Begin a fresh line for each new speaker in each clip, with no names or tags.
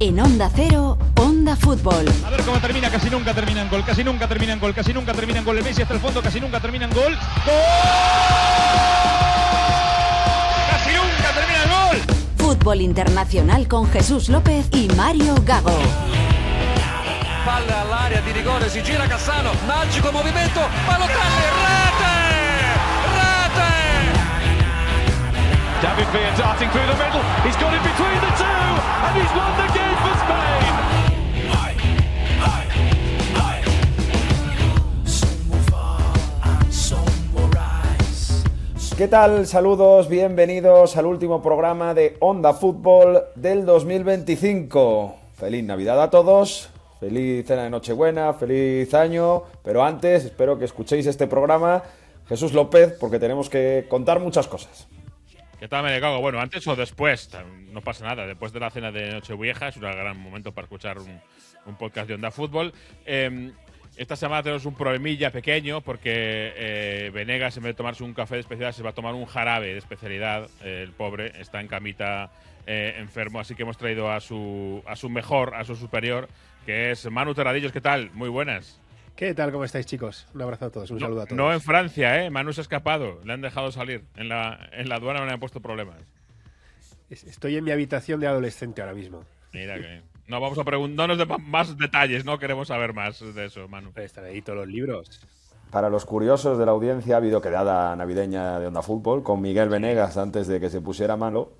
En Onda Cero, Onda Fútbol.
A ver cómo termina, casi nunca terminan gol, casi nunca terminan gol, casi nunca terminan gol. El Messi hasta el fondo, casi nunca terminan gol. ¡Gol! ¡Casi nunca terminan gol!
Fútbol internacional con Jesús López y Mario Gago.
Palla all'area di rigore, si gira Cassano, magico movimento, Balotelli, rete!
David Villa darting through the middle, he's got it between the two, and he's won the game for Spain!
¿Qué tal? Saludos, bienvenidos al último programa de Onda Fútbol del 2025. Feliz Navidad a todos, feliz cena de Nochebuena, feliz año, pero antes espero que escuchéis este programa, Jesús López, porque tenemos que contar muchas cosas.
¿Qué tal, me cago? Bueno, antes o después, no pasa nada. Después de la cena de Nochevieja es un gran momento para escuchar un podcast de Onda Fútbol. Esta semana tenemos un problemilla pequeño porque Venegas, en vez de tomarse un café de especialidad, se va a tomar un jarabe de especialidad. El pobre está en camita enfermo, así que hemos traído a su mejor, a su superior, que es Manu Terradillos. ¿Qué tal? Muy buenas.
¿Qué tal? ¿Cómo estáis, chicos? Un abrazo a todos, un saludo a todos.
No en Francia, Manu se ha escapado. Le han dejado salir. En la aduana no le han puesto problemas.
Estoy en mi habitación de adolescente ahora mismo.
Mira que… No vamos a preguntarnos de más detalles, no queremos saber más de eso, Manu.
Están ahí todos los libros.
Para los curiosos de la audiencia, ha habido quedada navideña de Onda Fútbol con Miguel Venegas antes de que se pusiera malo.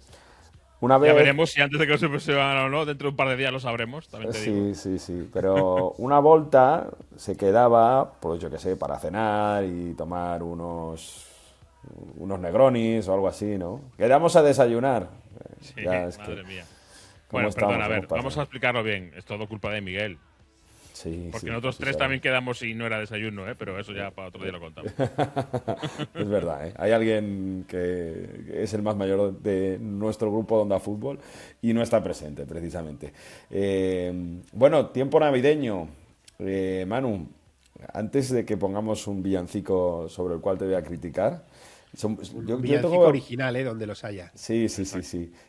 Una vez…
Ya veremos si antes de que se pusiera o no, dentro de un par de días lo sabremos, también te digo.
Sí, pero una volta se quedaba, pues yo qué sé, para cenar y tomar unos negronis o algo así, ¿no? Quedamos a desayunar.
Sí, madre mía. Bueno, perdona, a ver, vamos a explicarlo bien. Es todo culpa de Miguel.
Sí,
porque nosotros tres también quedamos y no era desayuno, pero eso ya para otro día lo contamos.
Es verdad, Hay alguien que es el más mayor de nuestro grupo de Onda Fútbol y no está presente, precisamente. Bueno, tiempo navideño. Manu, antes de que pongamos un villancico sobre el cual te voy a criticar…
Un villancico original, donde los haya.
Sí.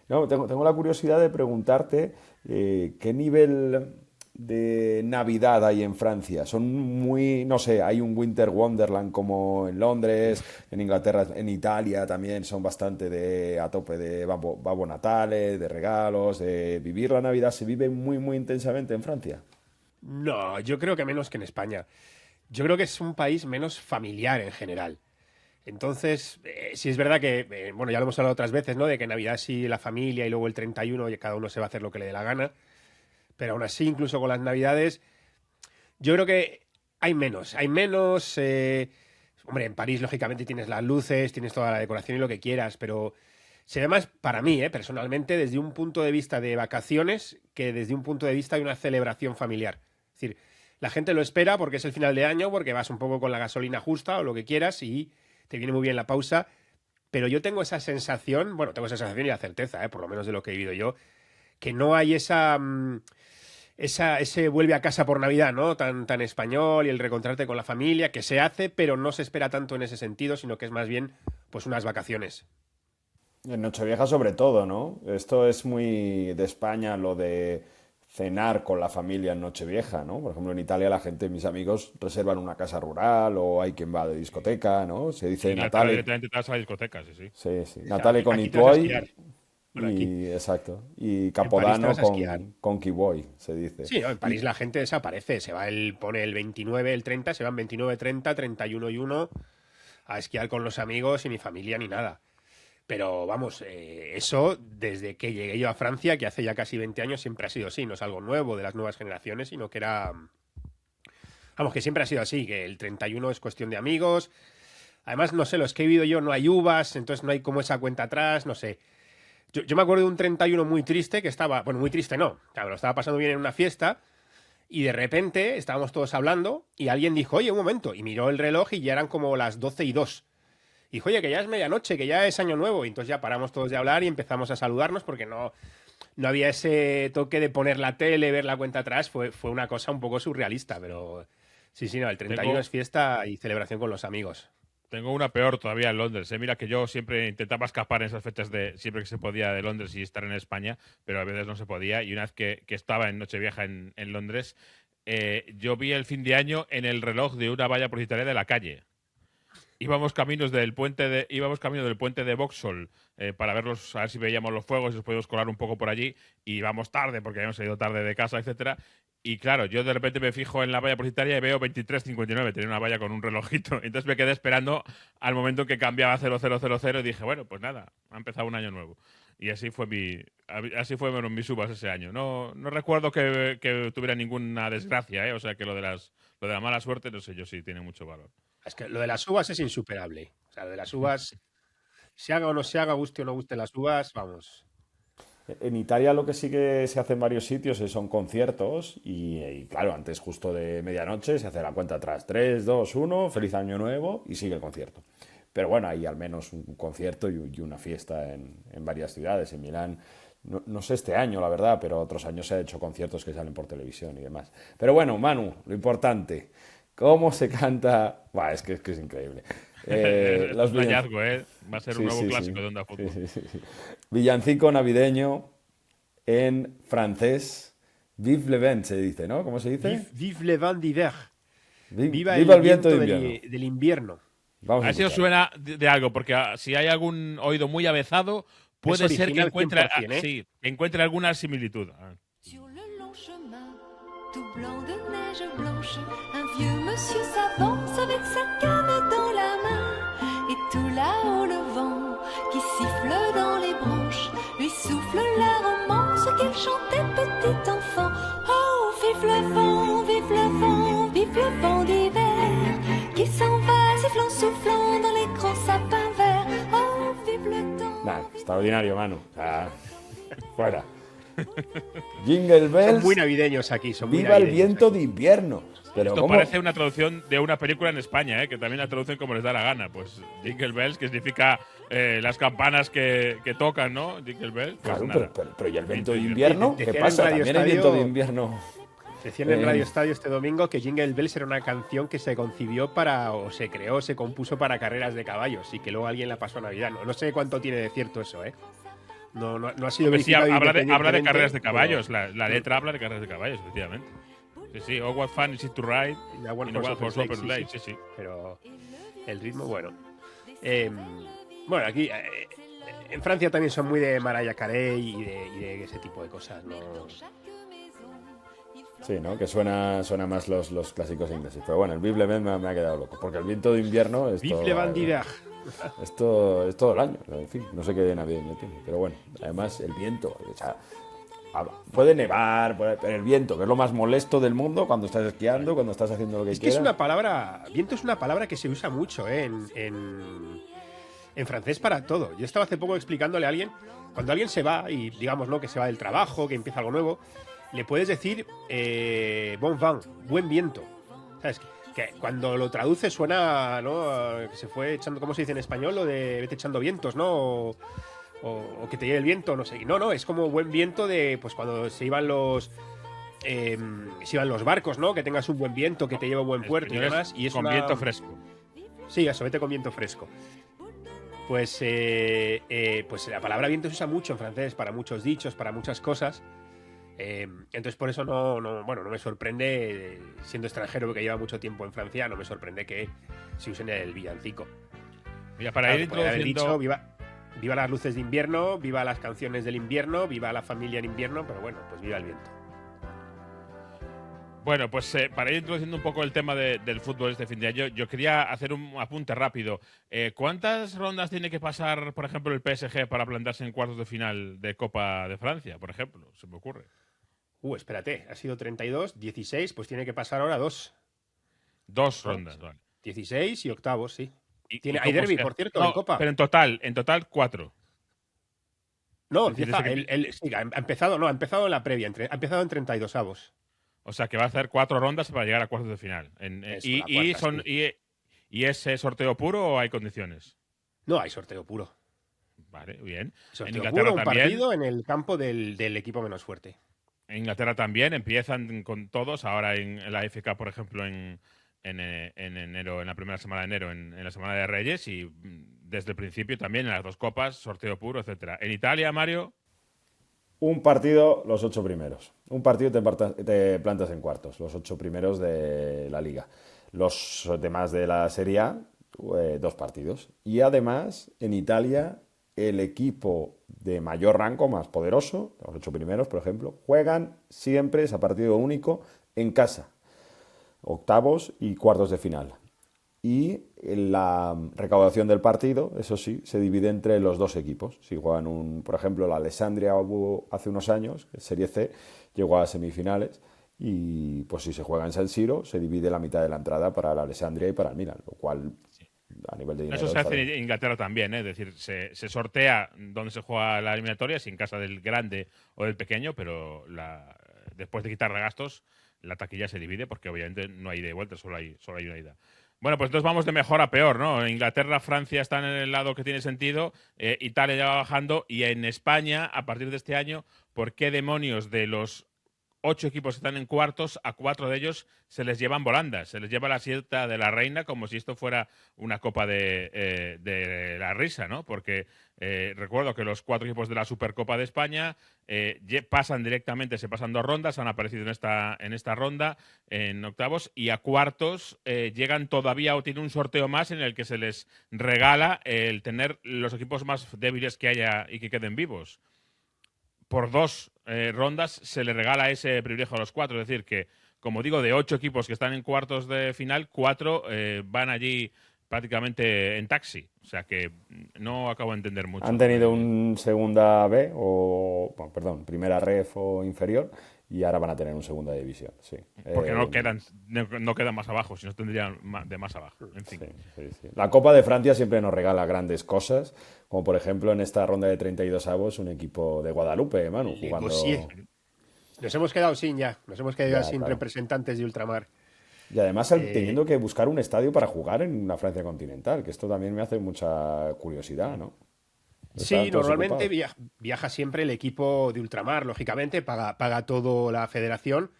No, tengo la curiosidad de preguntarte qué nivel de Navidad hay en Francia. Son muy, no sé, hay un Winter Wonderland como en Londres, en Inglaterra, en Italia también son bastante a tope de Babbo Natale, de regalos, de vivir la Navidad. ¿Se vive muy, muy intensamente en Francia?
No, yo creo que menos que en España. Yo creo que es un país menos familiar en general. Entonces, sí es verdad que, bueno, ya lo hemos hablado otras veces, ¿no? De que Navidad sí la familia y luego el 31 y cada uno se va a hacer lo que le dé la gana. Pero aún así, incluso con las Navidades, yo creo que hay menos. Hombre, en París, lógicamente, tienes las luces, tienes toda la decoración y lo que quieras, pero se ve más, para mí, personalmente, desde un punto de vista de vacaciones que desde un punto de vista de una celebración familiar. Es decir, la gente lo espera porque es el final de año, porque vas un poco con la gasolina justa o lo que quieras y te viene muy bien la pausa, pero yo tengo esa sensación, y la certeza, por lo menos de lo que he vivido yo, que no hay ese vuelve a casa por Navidad, ¿no? Tan español y el reencontrarte con la familia, que se hace, pero no se espera tanto en ese sentido, sino que es más bien pues unas vacaciones.
En Nochevieja sobre todo, ¿no? Esto es muy de España, lo de cenar con la familia en Nochevieja, ¿no? Por ejemplo, en Italia la gente, mis amigos, reservan una casa rural o hay quien va de discoteca, ¿no? Se dice Natale…
Directamente te vas a la discoteca, sí.
Sí. Natale con i tuoi exacto. Y Capodanno con chi vuoi, se dice.
Sí, en París la gente desaparece. Se va pone el 29, el 30, se van 29, 30, 31 y 1 a esquiar con los amigos y ni familia ni nada. Pero vamos, eso desde que llegué yo a Francia, que hace ya casi 20 años, siempre ha sido así. No es algo nuevo de las nuevas generaciones, sino que era… Vamos, que siempre ha sido así, que el 31 es cuestión de amigos. Además, no sé, los que he vivido yo no hay uvas, entonces no hay como esa cuenta atrás, no sé. Yo me acuerdo de un 31 muy triste que estaba… Bueno, muy triste no, claro, lo estaba pasando bien en una fiesta y de repente estábamos todos hablando y alguien dijo, oye, un momento, y miró el reloj y ya eran como las 12:02. Y dijo, oye, que ya es medianoche, que ya es año nuevo. Y entonces ya paramos todos de hablar y empezamos a saludarnos porque no había ese toque de poner la tele, ver la cuenta atrás. Fue una cosa un poco surrealista, pero sí, no, el 31 es fiesta y celebración con los amigos.
Tengo una peor todavía en Londres. Mira que yo siempre intentaba escapar en esas fechas siempre que se podía de Londres y estar en España, pero a veces no se podía. Y una vez que estaba en Nochevieja en Londres, yo vi el fin de año en el reloj de una valla publicitaria de la calle. Íbamos camino del puente de Vauxhall para verlos, a ver si veíamos los fuegos y nos podíamos colar un poco por allí. Y íbamos tarde porque habíamos salido tarde de casa, etcétera. Y claro, yo de repente me fijo en la valla publicitaria y veo 23:59. Tenía una valla con un relojito. Entonces me quedé esperando al momento en que cambiaba 0000 y dije, bueno, pues nada, ha empezado un año nuevo. Y así fueron mis uvas ese año. No recuerdo que tuviera ninguna desgracia, ¿eh? O sea que lo de la mala suerte, no sé yo si tiene mucho valor.
Es que lo de las uvas es insuperable. O sea, lo de las uvas, se haga o no se haga, guste o no guste las uvas, vamos.
En Italia lo que sí que se hace en varios sitios son conciertos y claro, antes justo de medianoche se hace la cuenta atrás. 3, 2, 1, feliz año nuevo y sigue el concierto. Pero bueno, hay al menos un concierto y una fiesta en varias ciudades. En Milán, no sé este año la verdad, pero otros años se han hecho conciertos que salen por televisión y demás. Pero bueno, Manu, lo importante, ¿cómo se canta? Buah, es que es increíble.
Es un hallazgo, ¿eh? Va a ser un nuevo clásico de Onda Fútbol.
Sí. Villancico navideño en francés. Vive le vent se dice, ¿no? ¿Cómo se dice?
Vive le vent d'hiver.
Viva el viento de invierno.
del invierno.
A ver si os suena de algo, porque si hay algún oído muy avezado, puede ser que encuentre alguna similitud.
Sur le long chemin, tout blanc de neige blanche, un vieux monsieur s'avance avec sa canne dans la main. Et tout là-haut le vent qui siffle dans les branches lui souffle la romance qu'il chantait petit enfant. Oh, vive le vent, vive le vent, vive le vent d'hiver qui s'en va sifflant, soufflant dans les grands sapins verts. Oh, vive le temps.
Nah, extraordinario, Manu. Fuera. Jingle Bells.
Son muy navideños aquí, son muy
Viva
navideños
el viento
aquí.
de invierno. Pero
Esto
¿cómo?
parece una traducción de una película en España, que también la traducen como les da la gana. Pues Jingle Bells, que significa las campanas que tocan, ¿no? Jingle Bells. Pues
Claro, pero ¿y el viento de invierno? ¿Qué
Decían
pasa?
en Radio
También hay
Estadio-
viento de invierno.
Decían en Radio Estadio este domingo que Jingle Bells era una canción que se concibió o se creó, se compuso para carreras de caballos y que luego alguien la pasó a Navidad. No sé cuánto tiene de cierto eso, ¿eh? No ha sido
Pues sí,
verificado
habla de
independientemente,
carreras de
pero-
caballos. La letra habla de carreras de caballos, efectivamente. Sí. Oh, what fun is it to ride
In a one
in a
horse
one horse
open
open
sleigh,
sleigh. Sí.
Pero el ritmo, bueno. Bueno, aquí en Francia también son muy de Mariah Carey y de ese tipo de cosas, ¿no?
Sí, ¿no? Que suena más los clásicos ingleses. Pero bueno, el Vive le vent me ha quedado loco. Porque el viento de invierno es
Vive le vent d'hiver.
Esto es todo el año. En fin, no sé qué de navideño tiene. Pero bueno, además el viento. O sea, puede nevar, pero el viento, que es lo más molesto del mundo cuando estás esquiando, cuando estás haciendo lo que
Es que
quieras.
es una palabra. Viento es una palabra que se usa mucho, en francés para todo. Yo estaba hace poco explicándole a alguien. Cuando alguien se va, y digamos, ¿no? Que se va del trabajo, que empieza algo nuevo, le puedes decir bon vent, buen viento. ¿Sabes? Que cuando lo traduce suena, ¿no? Que se fue echando, ¿cómo se dice en español? Lo de vete echando vientos, ¿no? O que te lleve el viento, no sé. No, es como buen viento de, pues cuando se iban los barcos, ¿no? Que tengas un buen viento, que te lleve a buen puerto y demás. Y es
con viento fresco.
Sí, eso, vete con viento fresco. Pues la palabra viento se usa mucho en francés para muchos dichos, para muchas cosas. Entonces por eso no me sorprende, siendo extranjero que lleva mucho tiempo en Francia, no me sorprende que se usen el villancico.
Mira, para ir
Podría haber
introduciendo…
dicho, viva las luces de invierno, viva las canciones del invierno, viva la familia en invierno, pero bueno, pues viva el viento.
Bueno, pues para ir introduciendo un poco el tema del fútbol este fin de año, yo quería hacer un apunte rápido. ¿Cuántas rondas tiene que pasar, por ejemplo, el PSG para plantarse en cuartos de final de Copa de Francia, por ejemplo? Se me ocurre.
Espérate, ha sido 32, 16, pues tiene que pasar ahora 2.
2 rondas, vale.
16 y octavos, sí.
¿Y
Hay
cómo
derbi,
se-
por cierto,
No,
en Copa.
pero en total 4.
No,
Es decir,
empieza, sí, ha empezado en la previa, ha empezado en 32avos.
O sea, que va a hacer 4 rondas para llegar a cuartos de final.
Eso,
Y,
la
y
cuarta,
son, ¿Y es sorteo puro o hay condiciones?
No, hay sorteo puro.
Vale, bien.
Sorteo
En Inglaterra
puro, un
también.
partido en el campo del equipo menos fuerte.
En Inglaterra también empiezan con todos. Ahora en la FA Cup, por ejemplo, en en enero, en la primera semana de enero, en la semana de Reyes, y desde el principio también en las 2 copas, sorteo puro, etcétera. En Italia, Mario.
Un partido, los 8 primeros. Un partido te plantas en cuartos, los 8 primeros de la Liga. Los demás de la Serie A, 2 partidos. Y además, en Italia, el equipo de mayor rango, más poderoso, los 8 primeros, por ejemplo, juegan siempre, es a partido único, en casa. Octavos y cuartos de final. Y la recaudación del partido, eso sí, se divide entre los 2 equipos. Si juegan por ejemplo, la Alessandria hubo hace unos años, Serie C, llegó a semifinales, y pues si se juega en San Siro, se divide la mitad de la entrada para la Alessandria y para el Milan, lo cual a nivel de dinero...
Eso se hace en Inglaterra también, es decir, se sortea dónde se juega la eliminatoria, si en casa del grande o del pequeño, pero después de quitar gastos, la taquilla se divide porque obviamente no hay ida y vuelta, solo hay una ida. Bueno, pues entonces vamos de mejor a peor, ¿no? Inglaterra, Francia están en el lado que tiene sentido, Italia ya va bajando, y en España, a partir de este año, ¿por qué demonios de los 8 equipos que están en cuartos, a 4 de ellos se les llevan volandas? Se les lleva la siesta de la reina como si esto fuera una copa de la risa, ¿no? Porque recuerdo que los 4 equipos de la Supercopa de España pasan directamente, se pasan 2 rondas, han aparecido en esta ronda, en octavos, y a cuartos llegan todavía o tienen un sorteo más en el que se les regala el tener los equipos más débiles que haya y que queden vivos. Por 2 rondas se le regala ese privilegio a los 4. Es decir, que, como digo, de 8 equipos que están en cuartos de final, 4 van allí prácticamente en taxi. O sea que no acabo de entender mucho.
Han tenido un segunda B, primera ref o inferior, y ahora van a tener un segunda división, sí.
Porque no quedan más abajo, si no tendrían de más abajo. En fin.
Sí. La Copa de Francia siempre nos regala grandes cosas, como por ejemplo en esta ronda de 32 avos un equipo de Guadalupe, Manu, jugando...
Nos hemos quedado sin
claro.
Representantes de ultramar.
Y además teniendo que buscar un estadio para jugar en una Francia continental, que esto también me hace mucha curiosidad, ¿no?
Sí, normalmente viaja siempre el equipo de ultramar, lógicamente, paga todo la federación,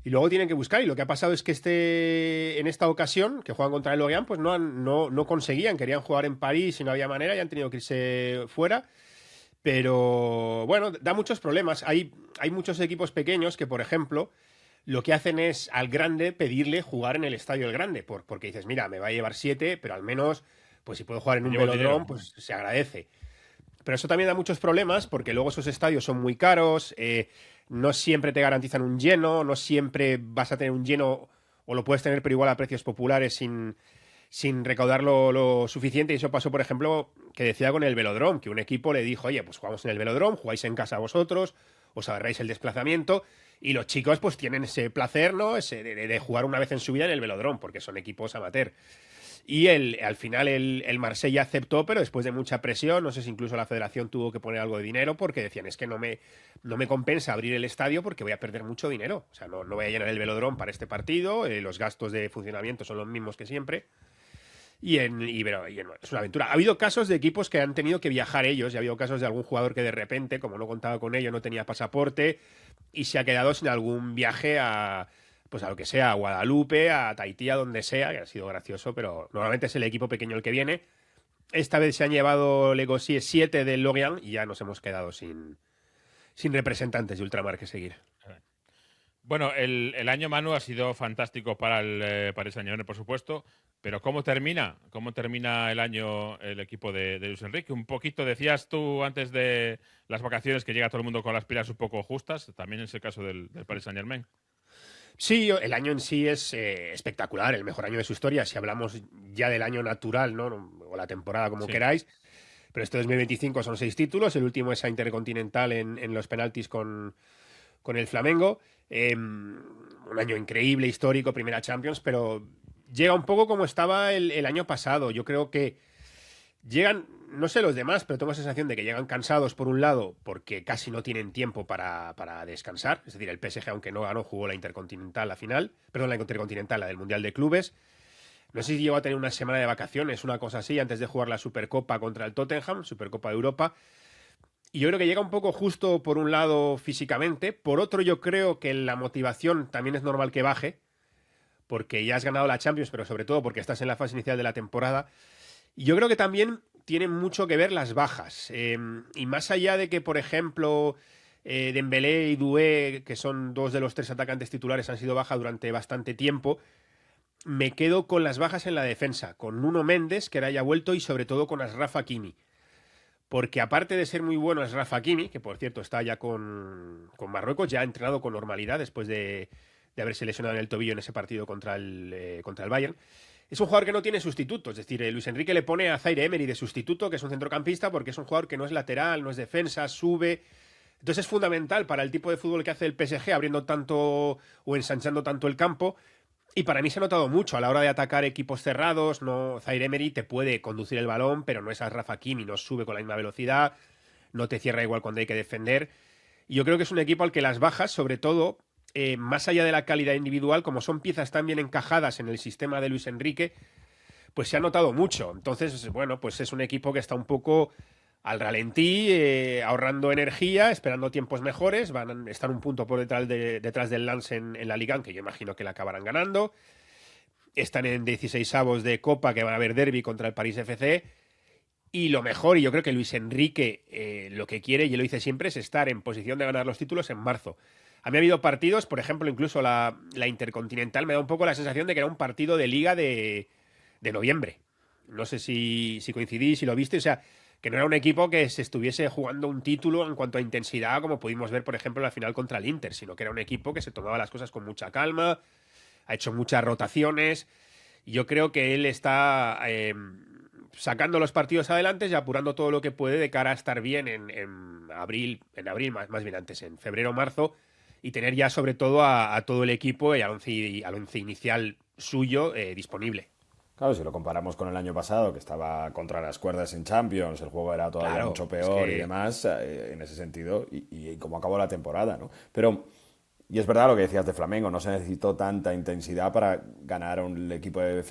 y luego tienen que buscar, y lo que ha pasado es que en esta ocasión, que juegan contra el Lorient, pues no conseguían, querían jugar en París y no había manera, y han tenido que irse fuera, pero bueno, da muchos problemas. Hay muchos equipos pequeños que, por ejemplo, lo que hacen es al grande pedirle jugar en el estadio del grande, porque dices, mira, me va a llevar 7, pero al menos, pues si puedo jugar en un velódromo, pues se agradece. Pero eso también da muchos problemas, porque luego esos estadios son muy caros, no siempre te garantizan un lleno, no siempre vas a tener un lleno, o lo puedes tener pero igual a precios populares sin recaudar lo suficiente. Y eso pasó, por ejemplo, que decía con el velódromo, que un equipo le dijo, oye, pues jugamos en el velódromo, jugáis en casa vosotros, os ahorráis el desplazamiento, y los chicos pues tienen ese placer, ¿no? De jugar una vez en su vida en el velódromo, porque son equipos amateur. Y al final el Marsella aceptó, pero después de mucha presión, no sé si incluso la federación tuvo que poner algo de dinero, porque decían, es que no me compensa abrir el estadio porque voy a perder mucho dinero. O sea, no voy a llenar el velódromo para este partido, los gastos de funcionamiento son los mismos que siempre. Pero es una aventura. Ha habido casos de equipos que han tenido que viajar ellos, y ha habido casos de algún jugador que de repente, como no contaba con ello, no tenía pasaporte, y se ha quedado sin algún viaje a lo que sea, a Guadalupe, a Tahití, a donde sea, que ha sido gracioso, pero normalmente es el equipo pequeño el que viene. Esta vez se han llevado Legosier 7 del Lorient y ya nos hemos quedado sin representantes de ultramar que seguir.
Bueno, el año, Manu, ha sido fantástico para el Saint-Germain, por supuesto, pero ¿cómo termina? ¿Cómo termina el año el equipo de Luis Enrique? Un poquito, decías tú antes de las vacaciones que llega todo el mundo con las pilas un poco justas, también es el caso del Paris Saint-Germain.
Sí, el año en sí es espectacular, el mejor año de su historia, si hablamos ya del año natural, ¿no? O la temporada, como queráis. Pero este 2025 son 6 títulos, el último es a Intercontinental en los penaltis con el Flamengo. Un año increíble, histórico, primera Champions, pero llega un poco como estaba el año pasado. Yo creo que llegan, no sé los demás, pero tengo la sensación de que llegan cansados por un lado porque casi no tienen tiempo para descansar. Es decir, el PSG, aunque no ganó, jugó la Intercontinental, la Intercontinental, la del Mundial de Clubes. No sé si llegó a tener una semana de vacaciones, una cosa así, antes de jugar la Supercopa contra el Tottenham, Supercopa de Europa. Y yo creo que llega un poco justo por un lado físicamente, por otro yo creo que la motivación también es normal que baje, porque ya has ganado la Champions, pero sobre todo porque estás en la fase inicial de la temporada. Y yo creo que también tienen mucho que ver las bajas. Y más allá de que, por ejemplo, Dembélé y Doué, que son 2 de los 3 atacantes titulares, han sido baja durante bastante tiempo, me quedo con las bajas en la defensa, con Nuno Méndez, que ahora ya ha vuelto, y sobre todo con Achraf Hakimi. Porque aparte de ser muy bueno Achraf Hakimi, que por cierto está ya con Marruecos, ya ha entrenado con normalidad después de haberse lesionado en el tobillo en ese partido contra el Bayern, es un jugador que no tiene sustituto. Es decir, Luis Enrique le pone a Zaire Emery de sustituto, que es un centrocampista, porque es un jugador que no es lateral, no es defensa, sube. Entonces es fundamental para el tipo de fútbol que hace el PSG, abriendo tanto o ensanchando tanto el campo. Y para mí se ha notado mucho a la hora de atacar equipos cerrados. No, Zaire Emery te puede conducir el balón, pero no es Achraf Hakimi, no sube con la misma velocidad, no te cierra igual cuando hay que defender. Y yo creo que es un equipo al que las bajas, sobre todo, más allá de la calidad individual, como son piezas tan bien encajadas en el sistema de Luis Enrique, pues se ha notado mucho. Entonces, bueno, pues es un equipo que está un poco al ralentí, ahorrando energía, esperando tiempos mejores. Van a estar un punto por detrás del Lens en la Liga, que yo imagino que la acabarán ganando. Están en 16avos de Copa, que van a haber derbi contra el París FC. Y lo mejor, y yo creo que Luis Enrique lo que quiere, y lo dice siempre, es estar en posición de ganar los títulos en marzo. A mí ha habido partidos, por ejemplo, incluso la Intercontinental, me da un poco la sensación de que era un partido de Liga de noviembre. No sé si coincidís, si lo viste, o sea, que no era un equipo que se estuviese jugando un título en cuanto a intensidad, como pudimos ver, por ejemplo, en la final contra el Inter, sino que era un equipo que se tomaba las cosas con mucha calma, ha hecho muchas rotaciones, y yo creo que él está sacando los partidos adelante y apurando todo lo que puede de cara a estar bien en abril, más bien antes, en febrero o marzo, y tener ya sobre todo a todo el equipo y al once inicial suyo disponible.
Claro, si lo comparamos con el año pasado, que estaba contra las cuerdas en Champions, el juego era todavía mucho peor y demás, en ese sentido, y cómo acabó la temporada, ¿no? Pero, y es verdad lo que decías de Flamengo, no se necesitó tanta intensidad para ganar a un equipo de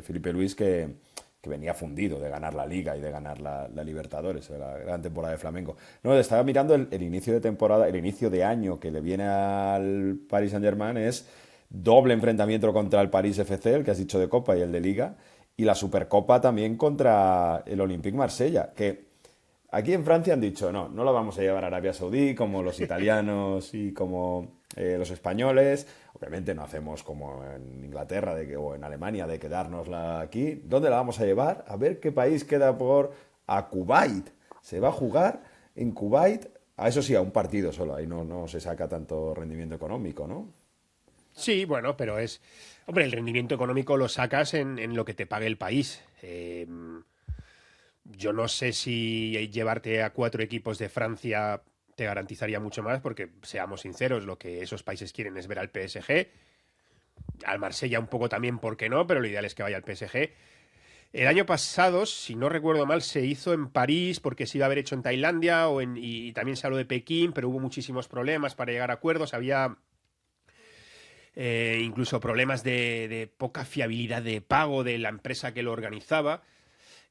Felipe Luis que venía fundido de ganar la Liga y de ganar la Libertadores, la gran temporada de Flamengo. No, estaba mirando el inicio de temporada, el inicio de año que le viene al Paris Saint-Germain es doble enfrentamiento contra el París FC, el que has dicho de Copa y el de Liga, y la Supercopa también contra el Olympique Marsella, que aquí en Francia han dicho, no la vamos a llevar a Arabia Saudí, como los italianos y como los españoles. Obviamente no hacemos como en Inglaterra o en Alemania de quedárnosla aquí. ¿Dónde la vamos a llevar? A ver qué país queda a Kuwait. Se va a jugar en Kuwait, a eso sí, a un partido solo, ahí no se saca tanto rendimiento económico, ¿no?
Sí, bueno, pero hombre, el rendimiento económico lo sacas en lo que te pague el país. Yo no sé si llevarte a 4 equipos de Francia te garantizaría mucho más, porque seamos sinceros, lo que esos países quieren es ver al PSG, al Marsella un poco también, ¿por qué no? Pero lo ideal es que vaya al PSG. El año pasado, si no recuerdo mal, se hizo en París porque se iba a haber hecho en Tailandia y también se habló de Pekín, pero hubo muchísimos problemas para llegar a acuerdos. Había incluso problemas de poca fiabilidad de pago de la empresa que lo organizaba,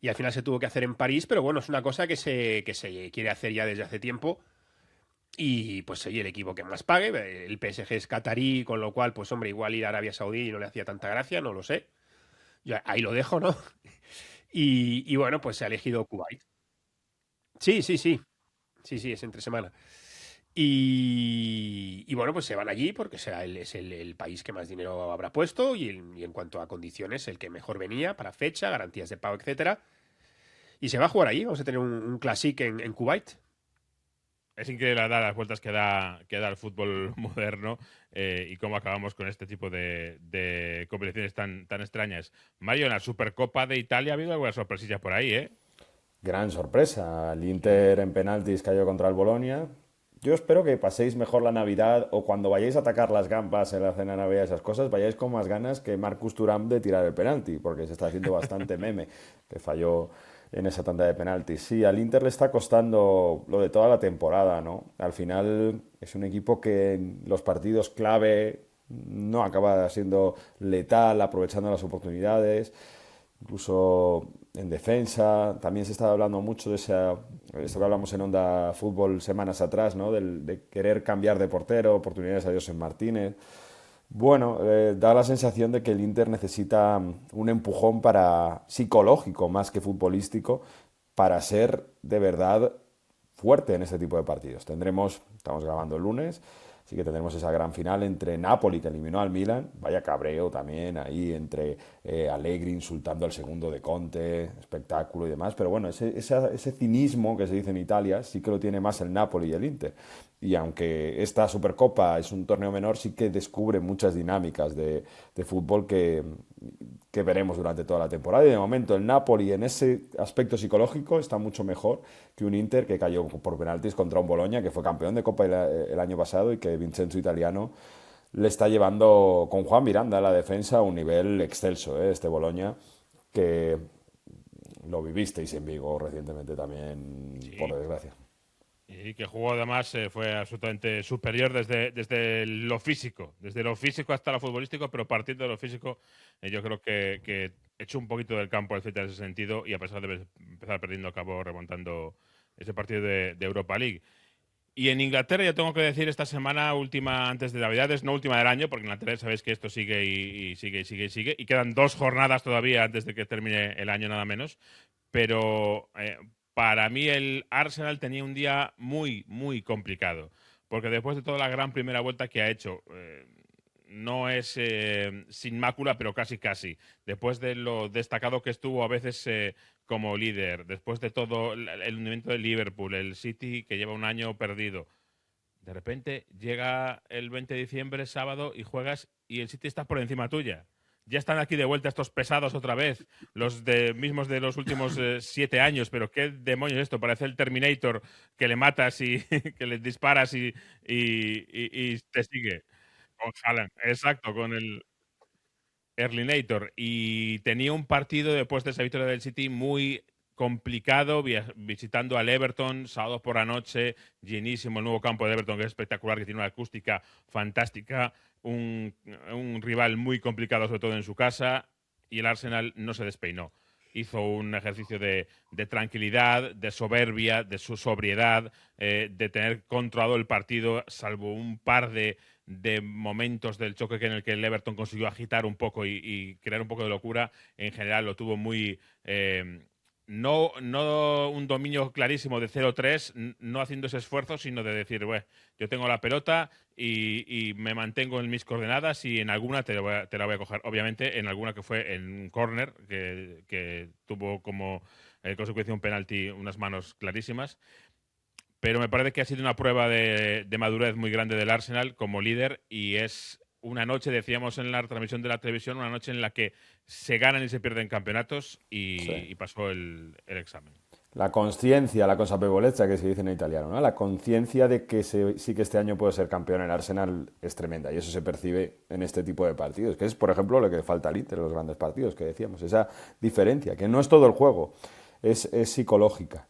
y al final se tuvo que hacer en París, pero bueno, es una cosa que se quiere hacer ya desde hace tiempo, y pues oye, el equipo que más pague, el PSG es catarí, con lo cual, pues hombre, igual ir a Arabia Saudí no le hacía tanta gracia, no lo sé, yo ahí lo dejo, ¿no? Y bueno, pues se ha elegido Kuwait. Sí, es entre semana. Y bueno, pues se van allí porque es el país que más dinero habrá puesto y en cuanto a condiciones, el que mejor venía para fecha, garantías de pago, etcétera. Y se va a jugar allí, vamos a tener un Classic en Kuwait.
Es increíble las vueltas que da el fútbol moderno y cómo acabamos con este tipo de competiciones tan extrañas. Mario, en la Supercopa de Italia ha habido algunas sorpresillas por ahí, ¿eh?
Gran sorpresa. El Inter en penaltis cayó contra el Bolonia. Yo espero que paséis mejor la Navidad, o cuando vayáis a atacar las gambas en la cena de Navidad, esas cosas, vayáis con más ganas que Marcus Thuram de tirar el penalti, porque se está haciendo bastante meme, que falló en esa tanda de penaltis. Sí, al Inter le está costando lo de toda la temporada, ¿no? Al final es un equipo que en los partidos clave no acaba siendo letal, aprovechando las oportunidades. Incluso en defensa, también se estaba hablando mucho de esto que hablamos en Onda Fútbol semanas atrás, ¿no? De querer cambiar de portero, oportunidades a Josep Martínez. Bueno, da la sensación de que el Inter necesita un empujón psicológico más que futbolístico para ser de verdad fuerte en este tipo de partidos. Estamos grabando el lunes, así que tendremos esa gran final entre Napoli, que eliminó al Milan, vaya cabreo también ahí entre Allegri insultando al segundo de Conte, espectáculo y demás, pero bueno, ese cinismo que se dice en Italia sí que lo tiene más el Napoli y el Inter. Y aunque esta Supercopa es un torneo menor, sí que descubre muchas dinámicas de fútbol que veremos durante toda la temporada. Y de momento el Napoli en ese aspecto psicológico está mucho mejor que un Inter que cayó por penaltis contra un Bologna, que fue campeón de Copa el año pasado y que Vincenzo Italiano le está llevando con Juan Miranda a la defensa a un nivel excelso, este Bologna, que lo vivisteis en Vigo recientemente también, sí, por desgracia.
Y que jugó además, fue absolutamente superior desde lo físico hasta lo futbolístico, pero partiendo de lo físico, yo creo que echó un poquito del campo el Celta en ese sentido y a pesar de empezar perdiendo, acabó remontando ese partido de Europa League. Y en Inglaterra, yo tengo que decir, esta semana última antes de Navidades, no última del año, porque en Inglaterra sabéis que esto sigue y sigue, y quedan 2 jornadas todavía antes de que termine el año, nada menos, pero para mí el Arsenal tenía un día muy, muy complicado, porque después de toda la gran primera vuelta que ha hecho, no es sin mácula, pero casi. Después de lo destacado que estuvo a veces como líder, después de todo el hundimiento del Liverpool, el City que lleva un año perdido, de repente llega el 20 de diciembre, sábado, y juegas y el City está por encima tuya. Ya están aquí de vuelta estos pesados otra vez, los mismos de los últimos 7 años, pero qué demonios es esto, parece el Terminator, que le matas y que le disparas y te sigue. Con Haaland, exacto, con el Erlinator. Y tenía un partido después de esa victoria del City muy complicado, visitando al Everton, sábado por la noche, llenísimo el nuevo campo de Everton, que es espectacular, que tiene una acústica fantástica, un rival muy complicado, sobre todo en su casa, y el Arsenal no se despeinó. Hizo un ejercicio de tranquilidad, de soberbia, de su sobriedad, de tener controlado el partido, salvo un par de momentos del choque en el que el Everton consiguió agitar un poco y crear un poco de locura. En general lo tuvo muy... no un dominio clarísimo de 0-3, no haciendo ese esfuerzo, sino de decir, bueno, yo tengo la pelota y me mantengo en mis coordenadas y en alguna te la voy a coger. Obviamente en alguna que fue en un córner, que tuvo como consecuencia un penalti, unas manos clarísimas. Pero me parece que ha sido una prueba de madurez muy grande del Arsenal como líder y es una noche, decíamos en la transmisión de la televisión, una noche en la que se ganan y se pierden campeonatos y pasó el examen.
La conciencia, la consapevolezza que se dice en italiano, ¿no? La conciencia de que sí que este año puede ser campeón el Arsenal es tremenda y eso se percibe en este tipo de partidos, que es, por ejemplo, lo que falta al Inter en los grandes partidos que decíamos, esa diferencia, que no es todo el juego, es psicológica.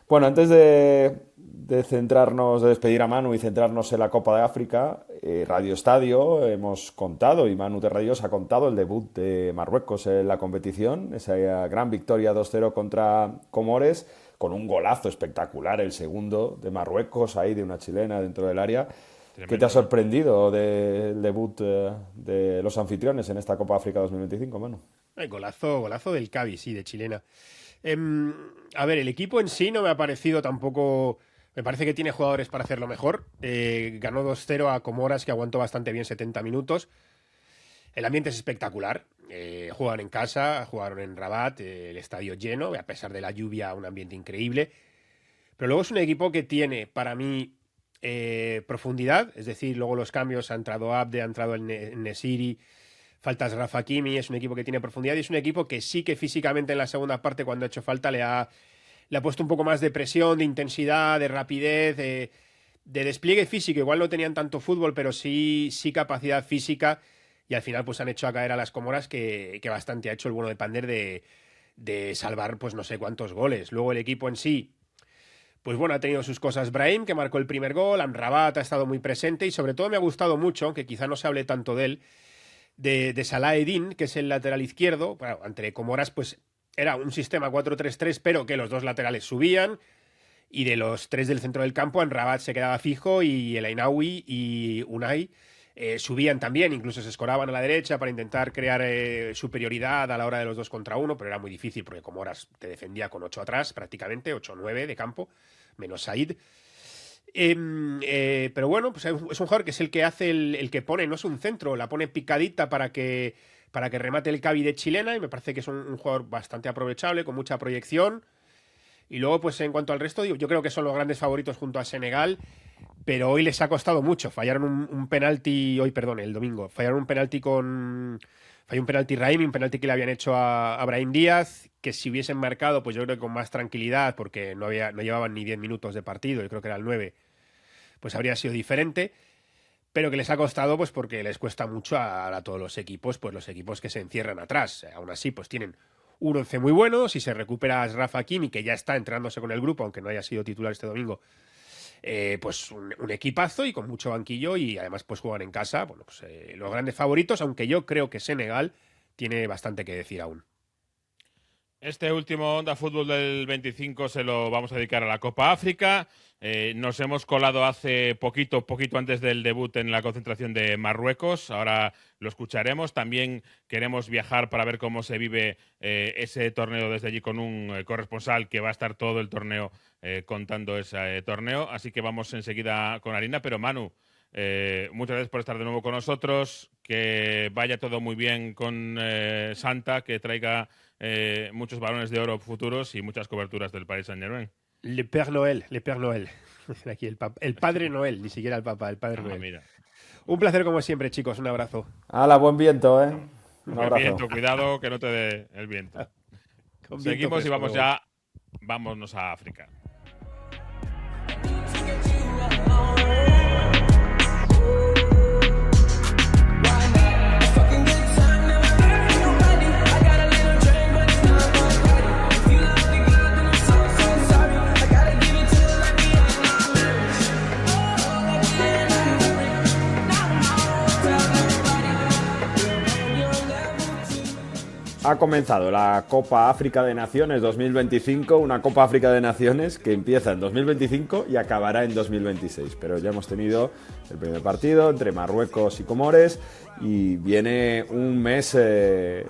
Bueno, antes de centrarnos, de despedir a Manu y centrarnos en la Copa de África, Radio Estadio hemos contado, y Manu Terradillos ha contado el debut de Marruecos en la competición, esa gran victoria 2-0 contra Comores, con un golazo espectacular, el segundo de Marruecos, ahí de una chilena dentro del área. Tremendo. ¿Qué te ha sorprendido del debut de los anfitriones en esta Copa África 2025, Manu?
Golazo del Cádiz, sí, de chilena. A ver, el equipo en sí no me ha parecido tampoco... Me parece que tiene jugadores para hacerlo mejor. Ganó 2-0 a Comoras, que aguantó bastante bien 70 minutos. El ambiente es espectacular. Juegan en casa, jugaron en Rabat, el estadio lleno, a pesar de la lluvia, un ambiente increíble. Pero luego es un equipo que tiene, para mí, profundidad. Es decir, luego los cambios, ha entrado Abde, ha entrado el Nesiri... Faltas Rafa Kimi, es un equipo que tiene profundidad y es un equipo que sí que físicamente en la segunda parte, cuando ha hecho falta, le ha puesto un poco más de presión, de intensidad, de rapidez, de despliegue físico. Igual no tenían tanto fútbol, pero sí capacidad física y al final pues han hecho a caer a las Comoras que bastante ha hecho el bueno de Pander de salvar pues no sé cuántos goles. Luego el equipo en sí, pues bueno, ha tenido sus cosas. Brahim, que marcó el primer gol, Amrabat ha estado muy presente y sobre todo me ha gustado mucho, aunque quizá no se hable tanto de él, de Salah Eddin, que es el lateral izquierdo. Bueno, entre Comoras pues era un sistema 4-3-3, pero que los dos laterales subían, y de los tres del centro del campo, Amrabat se quedaba fijo y el Ainaoui y Unai Subían también, incluso se escoraban a la derecha para intentar crear superioridad a la hora de los 2 contra 1, pero era muy difícil porque Comoras te defendía con 8 atrás, prácticamente, 8-9 de campo, menos Said. Pero bueno, pues es un jugador que es el que hace el que pone, no es un centro, la pone picadita para que remate el Cavi de chilena, y me parece que es un jugador bastante aprovechable, con mucha proyección. Y luego, pues en cuanto al resto, yo creo que son los grandes favoritos junto a Senegal, pero hoy les ha costado mucho. Fallaron un penalti, el domingo. Fallaron un penalti falló un penalti Raimi, un penalti que le habían hecho a Brahim Díaz, que si hubiesen marcado, pues yo creo que con más tranquilidad, porque no llevaban ni 10 minutos de partido, yo creo que era el 9, pues habría sido diferente. Pero que les ha costado, pues porque les cuesta mucho a todos los equipos, pues los equipos que se encierran atrás. Aún así, pues tienen un 11 muy bueno. Si se recupera a Rafa Hakimi, que ya está entrenándose con el grupo, aunque no haya sido titular este domingo, pues un equipazo y con mucho banquillo, y además pues juegan en casa. Bueno, pues los grandes favoritos, aunque yo creo que Senegal tiene bastante que decir aún.
Este último Onda Fútbol del 25 se lo vamos a dedicar a la Copa África. Nos hemos colado hace poquito antes del debut en la concentración de Marruecos. Ahora lo escucharemos. También queremos viajar para ver cómo se vive ese torneo desde allí con un corresponsal que va a estar todo el torneo contando ese torneo. Así que vamos enseguida con Arina. Pero Manu, muchas gracias por estar de nuevo con nosotros. Que vaya todo muy bien con Santa, que traiga muchos balones de oro futuros y muchas coberturas del Paris Saint-Germain.
Le Père Noël. Aquí el Padre Noel, ni siquiera el Papa, el Padre Noel.
Mira.
Un placer como siempre, chicos. Un abrazo.
¡Hala, buen viento, eh! Un
Buen
abrazo.
viento, cuidado que no te dé el viento. Seguimos y vámonos a África.
Ha comenzado la Copa África de Naciones 2025, una Copa África de Naciones que empieza en 2025 y acabará en 2026. Pero ya hemos tenido el primer partido entre Marruecos y Comores y viene un mes,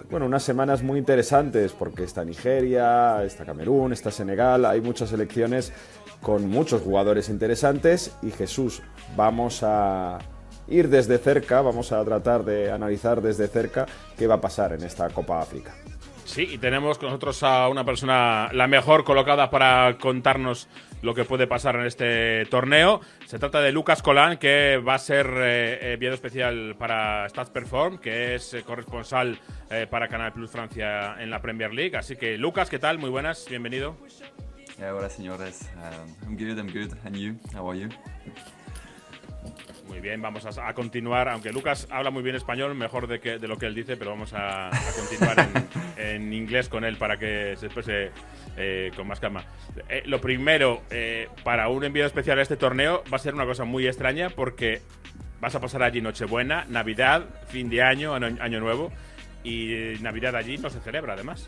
unas semanas muy interesantes porque está Nigeria, está Camerún, está Senegal, hay muchas selecciones con muchos jugadores interesantes y Jesús, vamos a ir desde cerca, vamos a tratar de analizar desde cerca qué va a pasar en esta Copa África.
Sí, y tenemos con nosotros a una persona la mejor colocada para contarnos lo que puede pasar en este torneo. Se trata de Lucas Colán, que va a ser enviado especial para Stats Perform, que es corresponsal para Canal Plus Francia en la Premier League. Así que, Lucas, ¿qué tal? Muy buenas, bienvenido.
Hola, señores. I'm good. And you? How are you?
Muy bien, vamos a continuar, aunque Lucas habla muy bien español, mejor de lo que él dice, pero vamos a continuar en inglés con él para que se exprese con más calma. Lo primero, para un enviado especial a este torneo va a ser una cosa muy extraña porque vas a pasar allí Nochebuena, Navidad, fin de año, Año Nuevo, y Navidad allí no se celebra además.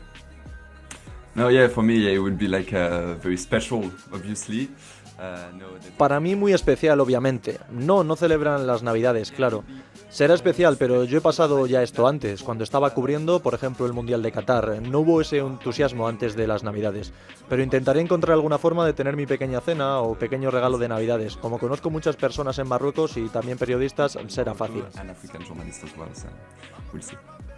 No, yeah, for me it would be like very special, obviously.
Para mí muy especial, obviamente. No celebran las Navidades, claro. Será especial, pero yo he pasado ya esto antes, cuando estaba cubriendo, por ejemplo, el Mundial de Qatar. No hubo ese entusiasmo antes de las Navidades. Pero intentaré encontrar alguna forma de tener mi pequeña cena o pequeño regalo de Navidades. Como conozco muchas personas en Marruecos y también periodistas, será fácil.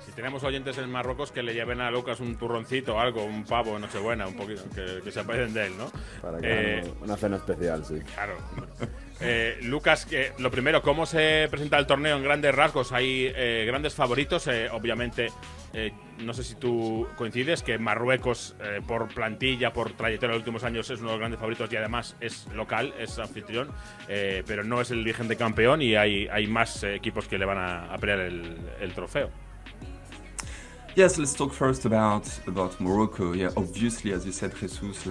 Si tenemos oyentes en Marruecos, que le lleven a Lucas un turroncito o algo, un pavo en Nochebuena, un poquito, que se aprenden de él, ¿no?
Para que una cena especial, sí.
Claro. Lucas, lo primero, ¿cómo se presenta el torneo en grandes rasgos? Hay grandes favoritos, obviamente. No sé si tú coincides que Marruecos, por plantilla, por trayectoria de los últimos años, es uno de los grandes favoritos y además es local, es anfitrión, pero no es el vigente campeón y hay más equipos que le van a pelear el trofeo.
Yes, let's talk first about Morocco. Yeah, obviously, as you said, Jesus,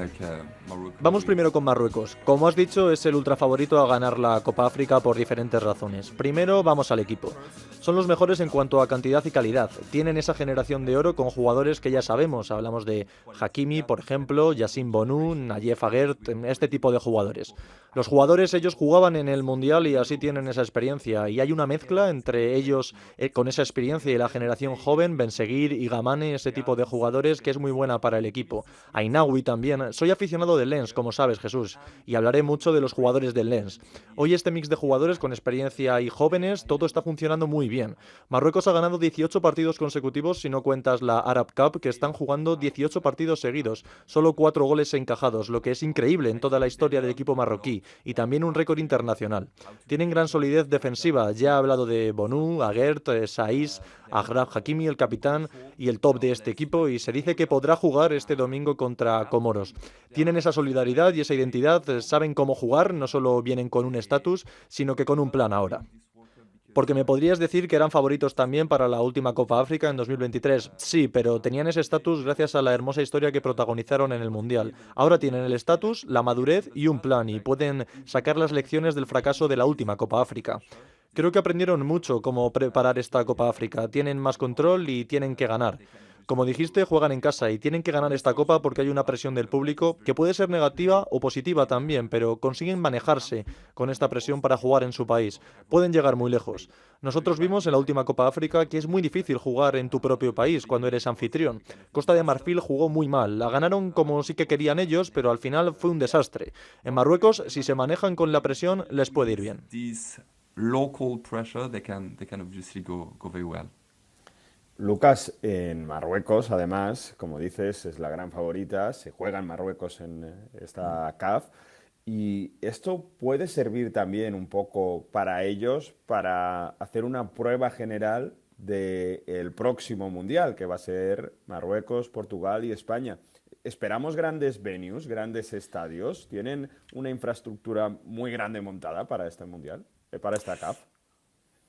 Morocco.
Vamos primero con Marruecos. Como has dicho, es el ultrafavorito a ganar la Copa África por diferentes razones. Primero, vamos al equipo. Son los mejores en cuanto a cantidad y calidad. Tienen esa generación de oro con jugadores que ya sabemos. Hablamos de Hakimi, por ejemplo, Yassine Bounou, Nayef Aguerd, este tipo de jugadores. Los jugadores, ellos jugaban en el Mundial y así tienen esa experiencia. Y hay una mezcla entre ellos con esa experiencia y la generación joven, Benseguir y Gamane, ese tipo de jugadores que es muy buena para el equipo. Ainaoui también. Soy aficionado del Lens, como sabes, Jesús, y hablaré mucho de los jugadores del Lens. Hoy este mix de jugadores con experiencia y jóvenes, todo está funcionando muy bien. Marruecos ha ganado 18 partidos consecutivos, si no cuentas la Arab Cup, que están jugando 18 partidos seguidos, solo 4 goles encajados, lo que es increíble en toda la historia del equipo marroquí, y también un récord internacional. Tienen gran solidez defensiva, ya he hablado de Bounou, Aguerd, Saiss, Achraf Hakimi, el capitán y el top de este equipo, y se dice que podrá jugar este domingo contra Comoros. Tienen esa solidaridad y esa identidad, saben cómo jugar, no solo vienen con un estatus, sino que con un plan ahora. Porque me podrías decir que eran favoritos también para la última Copa África en 2023. Sí, pero tenían ese estatus gracias a la hermosa historia que protagonizaron en el Mundial. Ahora tienen el estatus, la madurez y un plan, y pueden sacar las lecciones del fracaso de la última Copa África. Creo que aprendieron mucho cómo preparar esta Copa África. Tienen más control y tienen que ganar. Como dijiste, juegan en casa y tienen que ganar esta copa porque hay una presión del público que puede ser negativa o positiva también, pero consiguen manejarse con esta presión para jugar en su país. Pueden llegar muy lejos. Nosotros vimos en la última Copa África que es muy difícil jugar en tu propio país cuando eres anfitrión. Costa de Marfil jugó muy mal. La ganaron como sí que querían ellos, pero al final fue un desastre. En Marruecos, si se manejan con la presión, les puede ir bien.
Local pressure, they can obviously go very well.
Lucas, en Marruecos, además, como dices, es la gran favorita, se juega en Marruecos en esta CAF, y esto puede servir también un poco para ellos para hacer una prueba general del próximo Mundial, que va a ser Marruecos, Portugal y España. Esperamos grandes venues, grandes estadios, ¿tienen una infraestructura muy grande montada para este Mundial, para esta CAF?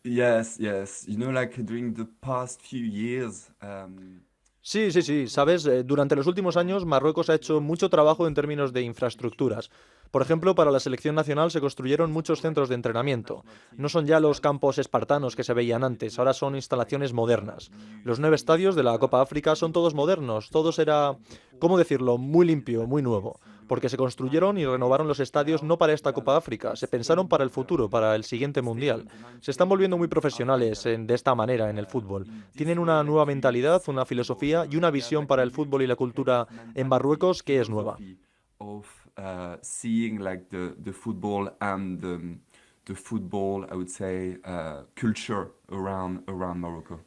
Yes. You know, during the past few years.
Sí. Sabes, durante los últimos años Marruecos ha hecho mucho trabajo en términos de infraestructuras. Por ejemplo, para la selección nacional se construyeron muchos centros de entrenamiento. No son ya los campos espartanos que se veían antes, ahora son instalaciones modernas. Los 9 estadios de la Copa África son todos modernos, todos era, ¿cómo decirlo?, muy limpio, muy nuevo. Porque se construyeron y renovaron los estadios no para esta Copa África, se pensaron para el futuro, para el siguiente Mundial. Se están volviendo muy profesionales de esta manera en el fútbol. Tienen una nueva mentalidad, una filosofía y una visión para el fútbol y la cultura en Marruecos que es nueva.
Seeing the football and the football, I would say, culture around Morocco.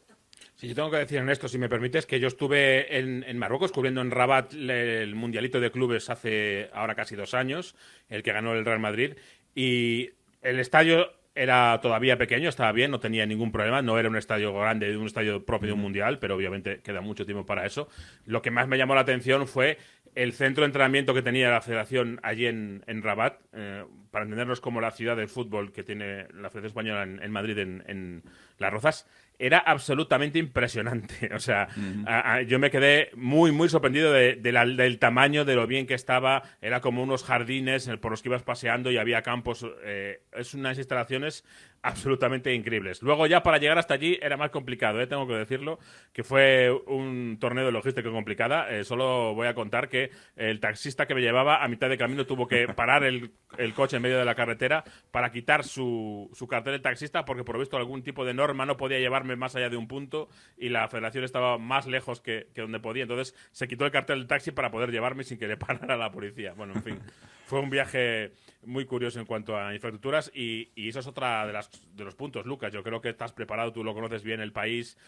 Sí, yo tengo que decir en esto, si me permites, que yo estuve en Marruecos cubriendo en Rabat el Mundialito de Clubes hace ahora casi 2 años, el que ganó el Real Madrid, y el estadio era todavía pequeño, estaba bien, no tenía ningún problema, no era un estadio grande, un estadio propio de un Mundial, pero obviamente queda mucho tiempo para eso. Lo que más me llamó la atención fue el centro de entrenamiento que tenía la federación allí en Rabat, para entendernos como la ciudad del fútbol que tiene la Federación Española en Madrid, en Las Rozas. Era absolutamente impresionante. O sea, yo me quedé muy sorprendido del tamaño, de lo bien que estaba. Era como unos jardines por los que ibas paseando y había campos. Es unas instalaciones absolutamente increíbles. Luego ya para llegar hasta allí era más complicado, tengo que decirlo, que fue un torneo de logística complicada. Solo voy a contar que el taxista que me llevaba a mitad de camino tuvo que parar el coche en medio de la carretera para quitar su cartel de taxista, porque por lo visto algún tipo de norma no podía llevarme más allá de un punto y la federación estaba más lejos que donde podía. Entonces se quitó el cartel del taxi para poder llevarme sin que le parara la policía. Bueno, en fin, fue un viaje muy curioso en cuanto a infraestructuras, y eso es otra de los puntos, Lucas. Yo creo que estás preparado, tú lo conoces bien el país,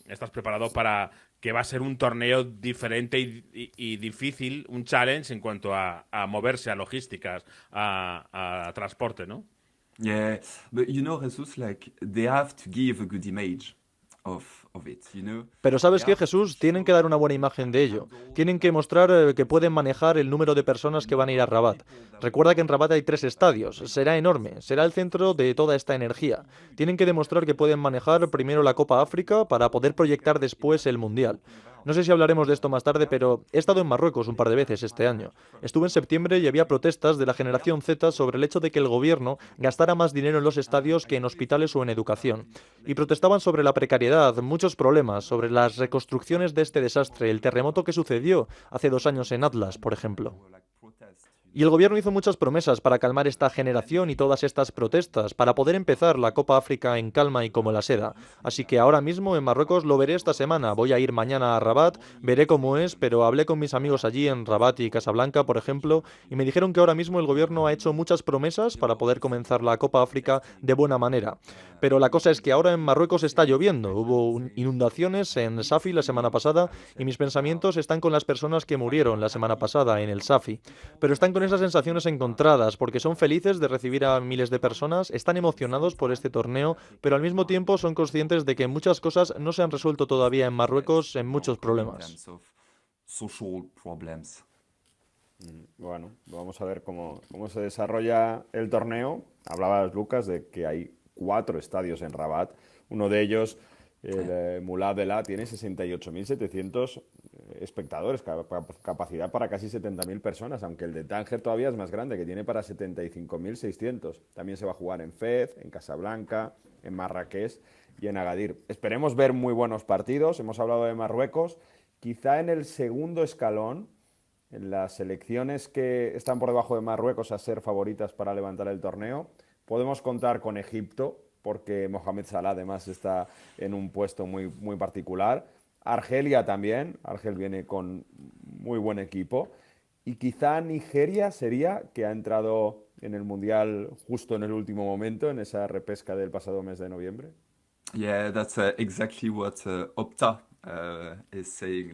estás preparado para que va a ser un torneo diferente y difícil, un challenge en cuanto a moverse, a logísticas, a transporte, ¿no?
Yeah, but you know, Jesus, they have to give a good image of it, you know.
Pero ¿sabes qué, Jesús? Tienen que dar una buena imagen de ello. Tienen que mostrar que pueden manejar el número de personas que van a ir a Rabat. Recuerda que en Rabat hay 3 estadios. Será enorme. Será el centro de toda esta energía. Tienen que demostrar que pueden manejar primero la Copa África para poder proyectar después el Mundial. No sé si hablaremos de esto más tarde, pero he estado en Marruecos un par de veces este año. Estuve en septiembre y había protestas de la generación Z sobre el hecho de que el gobierno gastara más dinero en los estadios que en hospitales o en educación. Y protestaban sobre la precariedad, muchos problemas, sobre las reconstrucciones de este desastre, el terremoto que sucedió hace 2 años en Atlas, por ejemplo. Y el gobierno hizo muchas promesas para calmar esta generación y todas estas protestas, para poder empezar la Copa África en calma y como la seda. Así que ahora mismo en Marruecos lo veré esta semana. Voy a ir mañana a Rabat, veré cómo es, pero hablé con mis amigos allí en Rabat y Casablanca, por ejemplo, y me dijeron que ahora mismo el gobierno ha hecho muchas promesas para poder comenzar la Copa África de buena manera. Pero la cosa es que ahora en Marruecos está lloviendo. Hubo inundaciones en Safi la semana pasada y mis pensamientos están con las personas que murieron la semana pasada en el Safi. Pero están con esas sensaciones encontradas porque son felices de recibir a miles de personas, están emocionados por este torneo, pero al mismo tiempo son conscientes de que muchas cosas no se han resuelto todavía en Marruecos en muchos problemas.
Bueno, vamos a ver cómo se desarrolla el torneo. Hablabas, Lucas, de que hay 4 estadios en Rabat. Uno de ellos, el Moulay Abdellah, tiene 68.700 espectadores, capacidad para casi 70.000 personas, aunque el de Tánger todavía es más grande, que tiene para 75.600. También se va a jugar en Fez, en Casablanca, en Marrakech y en Agadir. Esperemos ver muy buenos partidos. Hemos hablado de Marruecos. Quizá en el segundo escalón, en las selecciones que están por debajo de Marruecos a ser favoritas para levantar el torneo, podemos contar con Egipto, porque Mohamed Salah además está en un puesto muy, muy particular. Argelia también, Argel viene con muy buen equipo. Y quizá Nigeria sería, que ha entrado en el Mundial justo en el último momento, en esa repesca del pasado mes de noviembre.
Yeah, that's exactly what Opta is saying.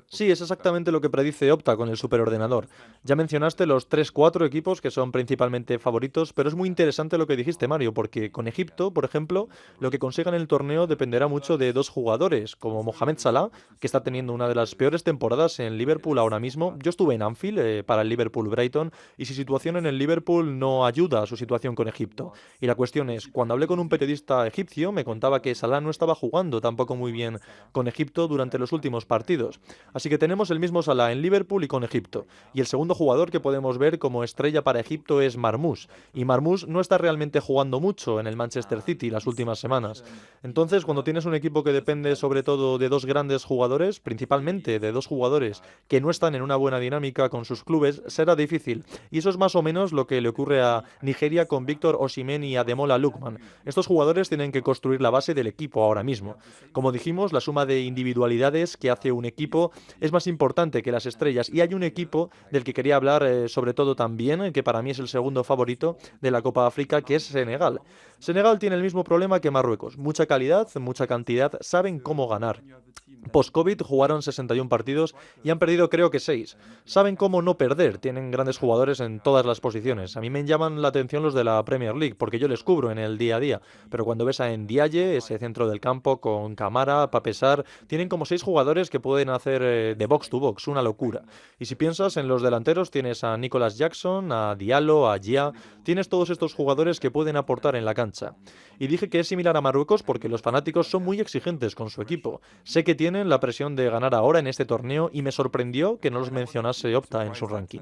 Sí, es exactamente lo que predice Opta con el superordenador. Ya mencionaste los 3-4 equipos que son principalmente favoritos, pero es muy interesante lo que dijiste, Mario, porque con Egipto, por ejemplo, lo que consigan en el torneo dependerá mucho de 2 jugadores, como Mohamed Salah, que está teniendo una de las peores temporadas en Liverpool ahora mismo. Yo estuve en Anfield para el Liverpool-Brighton y su situación en el Liverpool no ayuda a su situación con Egipto. Y la cuestión es, cuando hablé con un periodista egipcio, me contaba que Salah no estaba jugando tampoco muy bien con Egipto durante los últimos partidos. Así que tenemos el mismo Salah en Liverpool y con Egipto. Y el segundo jugador que podemos ver como estrella para Egipto es Marmoush. Y Marmoush no está realmente jugando mucho en el Manchester City las últimas semanas. Entonces, cuando tienes un equipo que depende sobre todo de 2 grandes jugadores, principalmente de 2 jugadores que no están en una buena dinámica con sus clubes, será difícil. Y eso es más o menos lo que le ocurre a Nigeria con Victor Osimhen y Ademola Lookman. Estos jugadores tienen que construir la base del equipo ahora mismo. Como dijimos, la suma de individualidades que hace un equipo es más importante que las estrellas, y hay un equipo del que quería hablar sobre todo también, que para mí es el segundo favorito de la Copa África, que es Senegal. Senegal tiene el mismo problema que Marruecos, mucha calidad, mucha cantidad, saben cómo ganar. Post-COVID jugaron 61 partidos y han perdido creo que 6. Saben cómo no perder, tienen grandes jugadores en todas las posiciones. A mí me llaman la atención los de la Premier League, porque yo les cubro en el día a día, pero cuando ves a Ndiaye, ese centro del campo con Camara, Papesar, tienen como 6 jugadores que pueden hacer de box to box, una locura. Y si piensas en los delanteros, tienes a Nicolas Jackson, a Diallo, a Gia, tienes todos estos jugadores que pueden aportar en la cancha. Y dije que es similar a Marruecos porque los fanáticos son muy exigentes con su equipo. Sé que tienen la presión de ganar ahora en este torneo y me sorprendió que no los mencionase Opta en su ranking.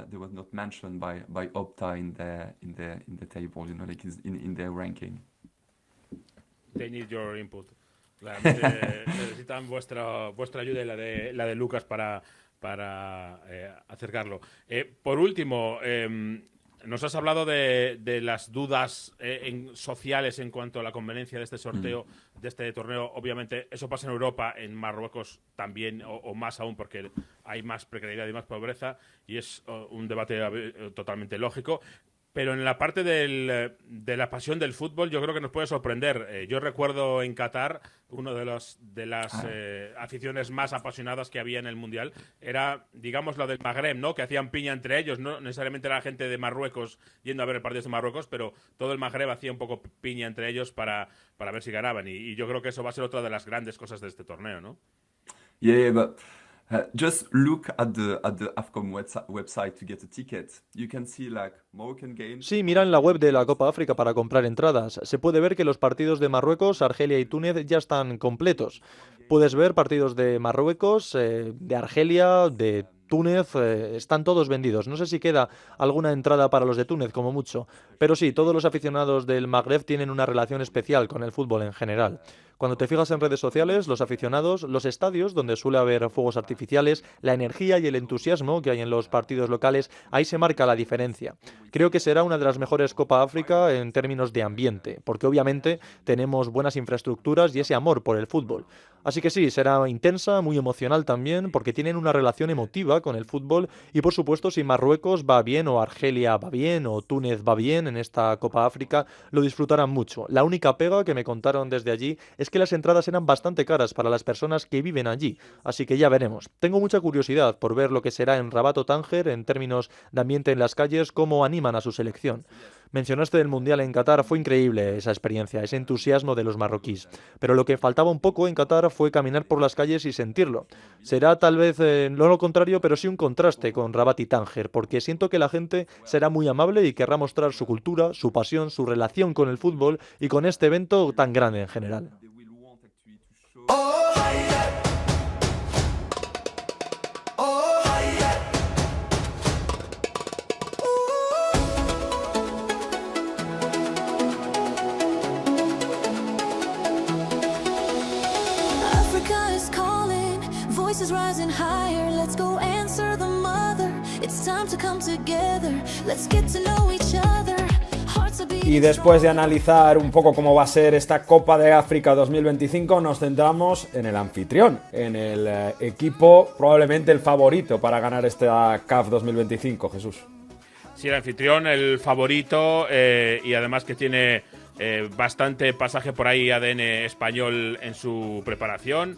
They were not mentioned by Opta in the table, you know, like in their ranking.
They need your input. Claramente necesitan vuestra ayuda y la de Lucas para acercarlo. Por último, nos has hablado de las dudas sociales en cuanto a la conveniencia de este sorteo, de este torneo. Obviamente, eso pasa en Europa, en Marruecos también, o más aún, porque hay más precariedad y más pobreza, y es un debate totalmente lógico. Pero en la parte de la pasión del fútbol yo creo que nos puede sorprender. Yo recuerdo en Qatar uno de las aficiones más apasionadas que había en el Mundial era, digamos, lo del Magreb, ¿no? Que hacían piña entre ellos, no necesariamente era la gente de Marruecos yendo a ver partidos de Marruecos, pero todo el Magreb hacía un poco piña entre ellos para ver si ganaban. Y yo creo que eso va a ser otra de las grandes cosas de este torneo, ¿no?
Yeah, but just look at the AFCON website to get a ticket. You can see like Moroccan games.
Sí, mira en la web de la Copa África para comprar entradas. Se puede ver que los partidos de Marruecos, Argelia y Túnez ya están completos. Puedes ver partidos de Marruecos, de Argelia, de Túnez, están todos vendidos. No sé si queda alguna entrada para los de Túnez, como mucho. Pero sí, todos los aficionados del Magreb tienen una relación especial con el fútbol en general. Cuando te fijas en redes sociales, los aficionados, los estadios donde suele haber fuegos artificiales, la energía y el entusiasmo que hay en los partidos locales, ahí se marca la diferencia. Creo que será una de las mejores Copa África en términos de ambiente, porque obviamente tenemos buenas infraestructuras y ese amor por el fútbol. Así que sí, será intensa, muy emocional también, porque tienen una relación emotiva con el fútbol y por supuesto si Marruecos va bien o Argelia va bien o Túnez va bien en esta Copa África, lo disfrutarán mucho. La única pega que me contaron desde allí es que las entradas eran bastante caras para las personas que viven allí, así que ya veremos. Tengo mucha curiosidad por ver lo que será en Rabat o Tánger en términos de ambiente en las calles, cómo animan a su selección. Mencionaste el Mundial en Qatar, fue increíble esa experiencia, ese entusiasmo de los marroquíes. Pero lo que faltaba un poco en Qatar fue caminar por las calles y sentirlo. Será tal vez no lo contrario, pero sí un contraste con Rabat y Tánger, porque siento que la gente será muy amable y querrá mostrar su cultura, su pasión, su relación con el fútbol y con este evento tan grande en general.
Voices rising higher, let's go answer the mother. It's time to come together, let's get to know each other.
Y después de analizar un poco cómo va a ser esta Copa de África 2025, nos centramos en el anfitrión, en el equipo probablemente el favorito para ganar esta CAF 2025, Jesús.
Sí, el anfitrión, el favorito y además que tiene bastante pasaje por ahí ADN español en su preparación.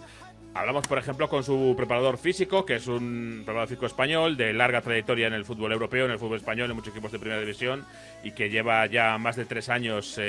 Hablamos, por ejemplo, con su preparador físico, que es un preparador físico español de larga trayectoria en el fútbol europeo, en el fútbol español, en muchos equipos de primera división y que lleva ya más de 3 años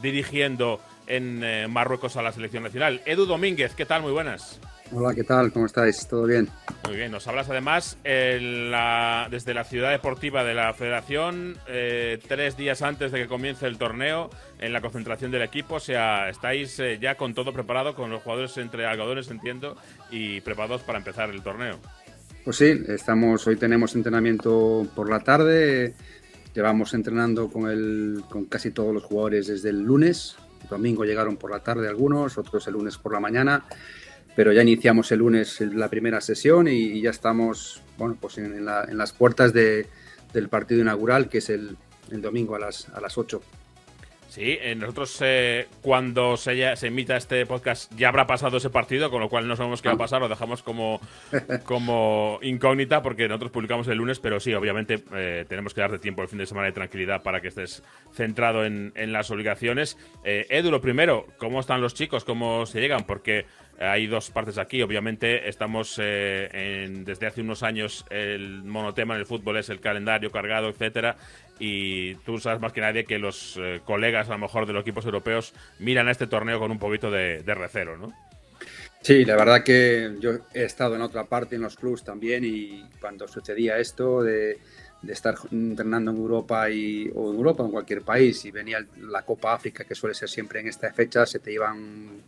dirigiendo en Marruecos a la selección nacional. Edu Domínguez, ¿qué tal? Muy buenas.
Hola, ¿qué tal? ¿Cómo estáis? ¿Todo bien?
Muy bien, nos hablas además desde la ciudad deportiva de la Federación, 3 días antes de que comience el torneo, en la concentración del equipo. O sea, estáis ya con todo preparado, con los jugadores entre algodones, entiendo, y preparados para empezar el torneo.
Pues sí, hoy tenemos entrenamiento por la tarde, llevamos entrenando con casi todos los jugadores desde el lunes. El domingo llegaron por la tarde algunos, otros el lunes por la mañana. Pero ya iniciamos el lunes la primera sesión y ya estamos pues en las puertas del partido inaugural, que es el domingo a las 8.
Sí, nosotros cuando se emita este podcast ya habrá pasado ese partido, con lo cual no sabemos qué va a pasar, lo dejamos como incógnita porque nosotros publicamos el lunes, pero sí, obviamente tenemos que darte tiempo el fin de semana de tranquilidad para que estés centrado en las obligaciones. Edu, lo primero, ¿cómo están los chicos? ¿Cómo se llegan? Porque hay dos partes aquí. Obviamente estamos desde hace unos años el monotema en el fútbol es el calendario cargado, etcétera, y tú sabes más que nadie que los colegas a lo mejor de los equipos europeos miran a este torneo con un poquito de recelo, ¿no?
Sí, la verdad que yo he estado en otra parte en los clubs también y cuando sucedía esto de estar entrenando en Europa o en cualquier país y venía la Copa África, que suele ser siempre en esta fecha, se te iban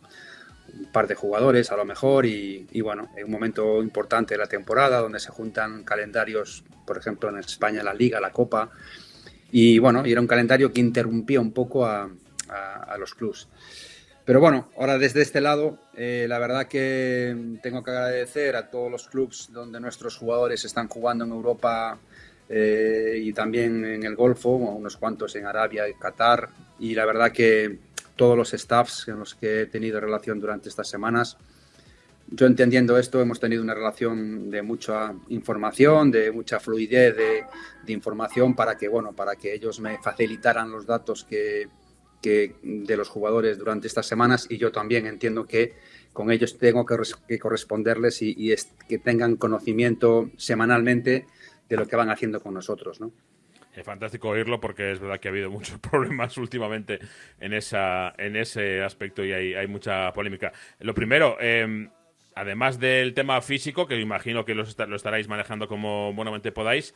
un par de jugadores a lo mejor y bueno, en un momento importante de la temporada donde se juntan calendarios, por ejemplo en España la Liga, la Copa, y bueno, y era un calendario que interrumpía un poco a los clubs. Pero bueno, ahora desde este lado, la verdad que tengo que agradecer a todos los clubs donde nuestros jugadores están jugando en Europa y también en el Golfo, unos cuantos en Arabia y Qatar, y la verdad que todos los staffs con los que he tenido relación durante estas semanas yo entendiendo esto hemos tenido una relación de mucha información, de mucha fluidez de información para que ellos me facilitaran los datos que de los jugadores durante estas semanas, y yo también entiendo que con ellos tengo que corresponderles y que tengan conocimiento semanalmente de lo que van haciendo con nosotros, ¿no?
Es fantástico oírlo, porque es verdad que ha habido muchos problemas últimamente en ese aspecto, y hay mucha polémica. Lo primero, además del tema físico, que imagino que lo estaréis manejando como buenamente podáis,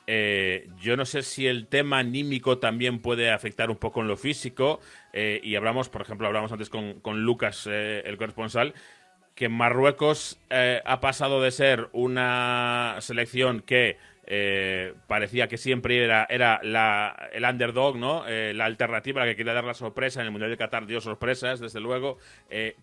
yo no sé si el tema anímico también puede afectar un poco en lo físico, y hablamos antes con Lucas, el corresponsal, que Marruecos ha pasado de ser una selección que parecía que siempre era el underdog, ¿no? La alternativa, la que quería dar la sorpresa. En el Mundial de Qatar dio sorpresas, desde luego,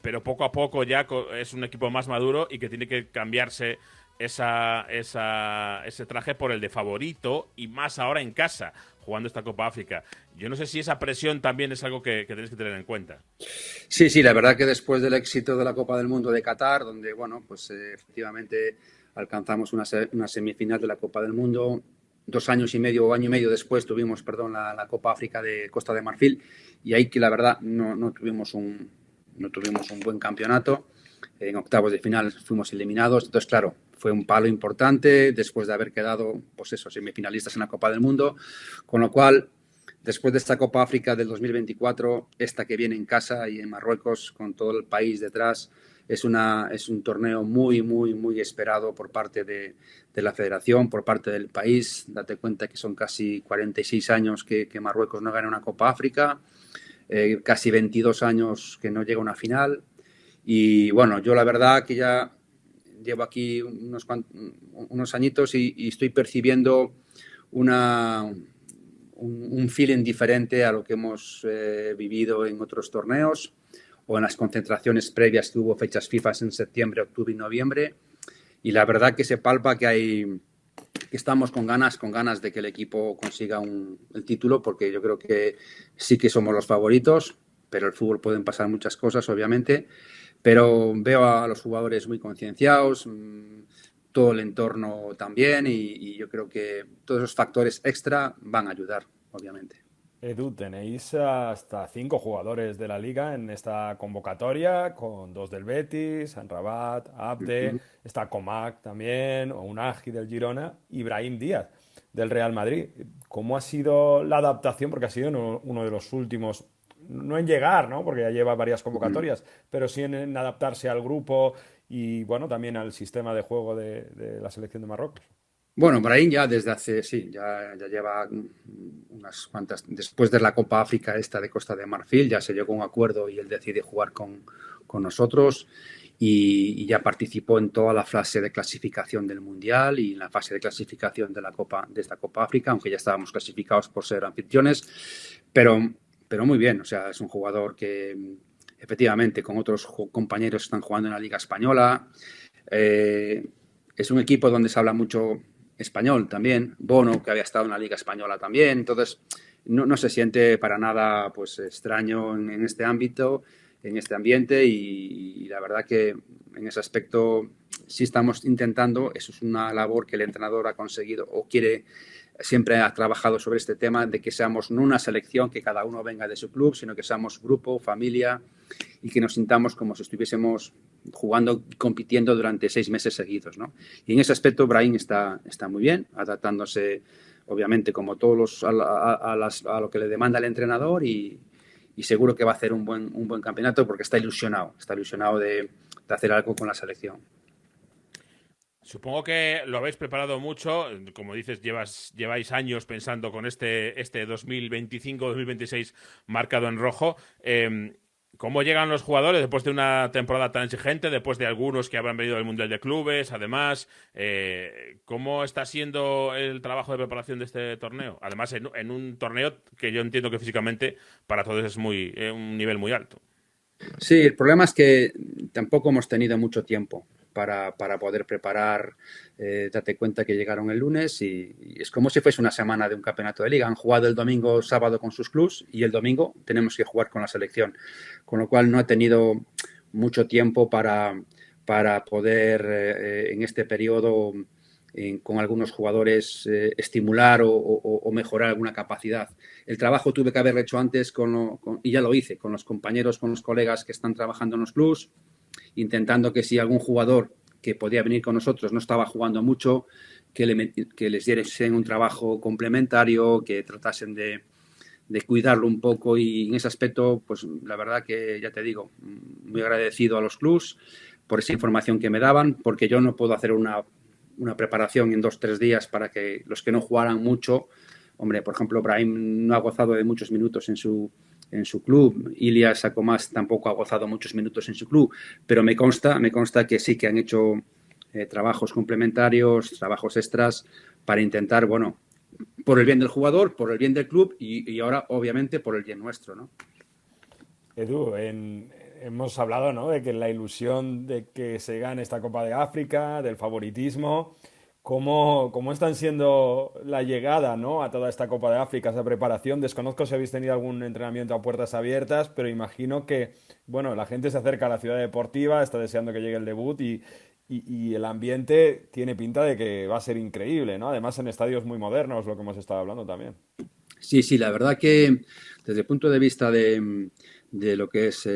pero poco a poco ya es un equipo más maduro y que tiene que cambiarse ese traje por el de favorito, y más ahora en casa, jugando esta Copa África. Yo no sé si esa presión también es algo que tenéis que tener en cuenta.
Sí, la verdad que después del éxito de la Copa del Mundo de Qatar, donde, efectivamente alcanzamos una semifinal de la Copa del Mundo, 2 años y medio o año y medio después tuvimos, la Copa África de Costa de Marfil, y ahí que la verdad no tuvimos un buen campeonato. En octavos de final fuimos eliminados. Entonces, claro, fue un palo importante después de haber quedado, semifinalistas en la Copa del Mundo. Con lo cual, después de esta Copa África del 2024, esta que viene en casa y en Marruecos, con todo el país detrás, es un torneo muy, muy, muy esperado por parte de la federación, por parte del país. Date cuenta que son casi 46 años que Marruecos no gana una Copa África, casi 22 años que no llega a una final. Y bueno, yo la verdad que ya llevo aquí unos añitos y estoy percibiendo un feeling diferente a lo que hemos vivido en otros torneos o en las concentraciones previas que hubo, fechas FIFA en septiembre, octubre y noviembre. Y la verdad que se palpa que estamos con ganas de que el equipo consiga el título, porque yo creo que sí que somos los favoritos, pero el fútbol pueden pasar muchas cosas, obviamente. Pero veo a los jugadores muy concienciados, todo el entorno también, y yo creo que todos esos factores extra van a ayudar, obviamente.
Edu, tenéis hasta 5 jugadores de la Liga en esta convocatoria, con 2 del Betis, Amrabat, Abde, está Comac también, o Unagi del Girona, y Brahim Díaz del Real Madrid. ¿Cómo ha sido la adaptación? Porque ha sido uno de los últimos, no en llegar, ¿no? Porque ya lleva varias convocatorias, pero sí en adaptarse al grupo y, también al sistema de juego de la selección de Marruecos.
Bueno, Brahim ya desde ya lleva unas cuantas, después de la Copa África esta de Costa de Marfil, ya se llegó a un acuerdo y él decide jugar con nosotros, y ya participó en toda la fase de clasificación del Mundial y en la fase de clasificación de esta Copa África, aunque ya estábamos clasificados por ser anfitriones, pero muy bien. O sea, es un jugador que efectivamente con otros compañeros están jugando en la Liga Española. Es un equipo donde se habla mucho español también. Bono, que había estado en la Liga Española también. Entonces, no se siente para nada extraño en este ámbito, en este ambiente, y la verdad que en ese aspecto sí estamos intentando. Eso es una labor que el entrenador ha conseguido o siempre ha trabajado sobre este tema, de que seamos no una selección que cada uno venga de su club, sino que seamos grupo, familia, y que nos sintamos como si estuviésemos jugando y compitiendo durante 6 meses seguidos, ¿no? Y en ese aspecto Brahim está muy bien, adaptándose, obviamente, como todos a lo que le demanda el entrenador, y seguro que va a hacer un buen campeonato, porque está ilusionado de hacer algo con la selección.
Supongo que lo habéis preparado mucho. Como dices, lleváis años pensando con este 2025-2026 marcado en rojo. ¿Cómo llegan los jugadores después de una temporada tan exigente, después de algunos que habrán venido del Mundial de Clubes? Además, ¿cómo está siendo el trabajo de preparación de este torneo? Además, en un torneo que yo entiendo que físicamente para todos es un nivel muy alto.
Sí, el problema es que tampoco hemos tenido mucho tiempo para poder preparar. Date cuenta que llegaron el lunes y es como si fuese una semana de un campeonato de liga. Han jugado el domingo, sábado con sus clubs, y el domingo tenemos que jugar con la selección. Con lo cual no ha tenido mucho tiempo para para poder en este periodo con algunos jugadores estimular o mejorar alguna capacidad. El trabajo tuve que haberlo hecho antes y ya lo hice, con los compañeros, con los colegas que están trabajando en los clubs, intentando que si algún jugador que podía venir con nosotros no estaba jugando mucho, que les diesen un trabajo complementario, que tratasen de cuidarlo un poco, y en ese aspecto, pues la verdad que, ya te digo, muy agradecido a los clubs por esa información que me daban, porque yo no puedo hacer una preparación en 2-3 días para que los que no jugaran mucho, hombre, por ejemplo, Brahim no ha gozado de muchos minutos en su club, Ilias Akomaz tampoco ha gozado muchos minutos en su club, pero me consta que sí que han hecho trabajos complementarios, trabajos extras para intentar, bueno, por el bien del jugador, por el bien del club y ahora, obviamente, por el bien nuestro, ¿no?
Edu, hemos hablado, ¿no?, de que la ilusión de que se gane esta Copa de África, del favoritismo. ¿Cómo están siendo la llegada, ¿no?, a toda esta Copa de África, esa preparación? Desconozco si habéis tenido algún entrenamiento a puertas abiertas, pero imagino que, bueno, la gente se acerca a la ciudad deportiva, está deseando que llegue el debut y el ambiente tiene pinta de que va a ser increíble, ¿no? Además, en estadios muy modernos, lo que hemos estado hablando también.
Sí, la verdad que desde el punto de vista de lo que es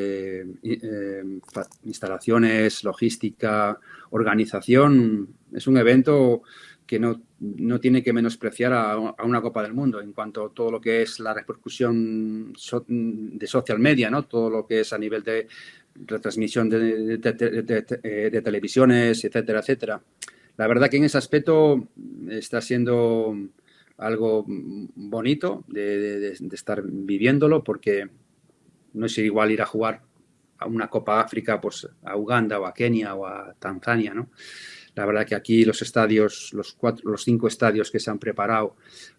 instalaciones, logística, organización, es un evento que no tiene que menospreciar a una Copa del Mundo en cuanto a todo lo que es la repercusión de social media, ¿no? Todo lo que es a nivel de retransmisión de televisiones, etcétera, etcétera. La verdad que en ese aspecto está siendo algo bonito de estar viviéndolo, porque no es igual ir a jugar a una Copa África, pues a Uganda o a Kenia o a Tanzania, ¿no? La verdad que aquí los estadios, los 5 estadios que se han preparado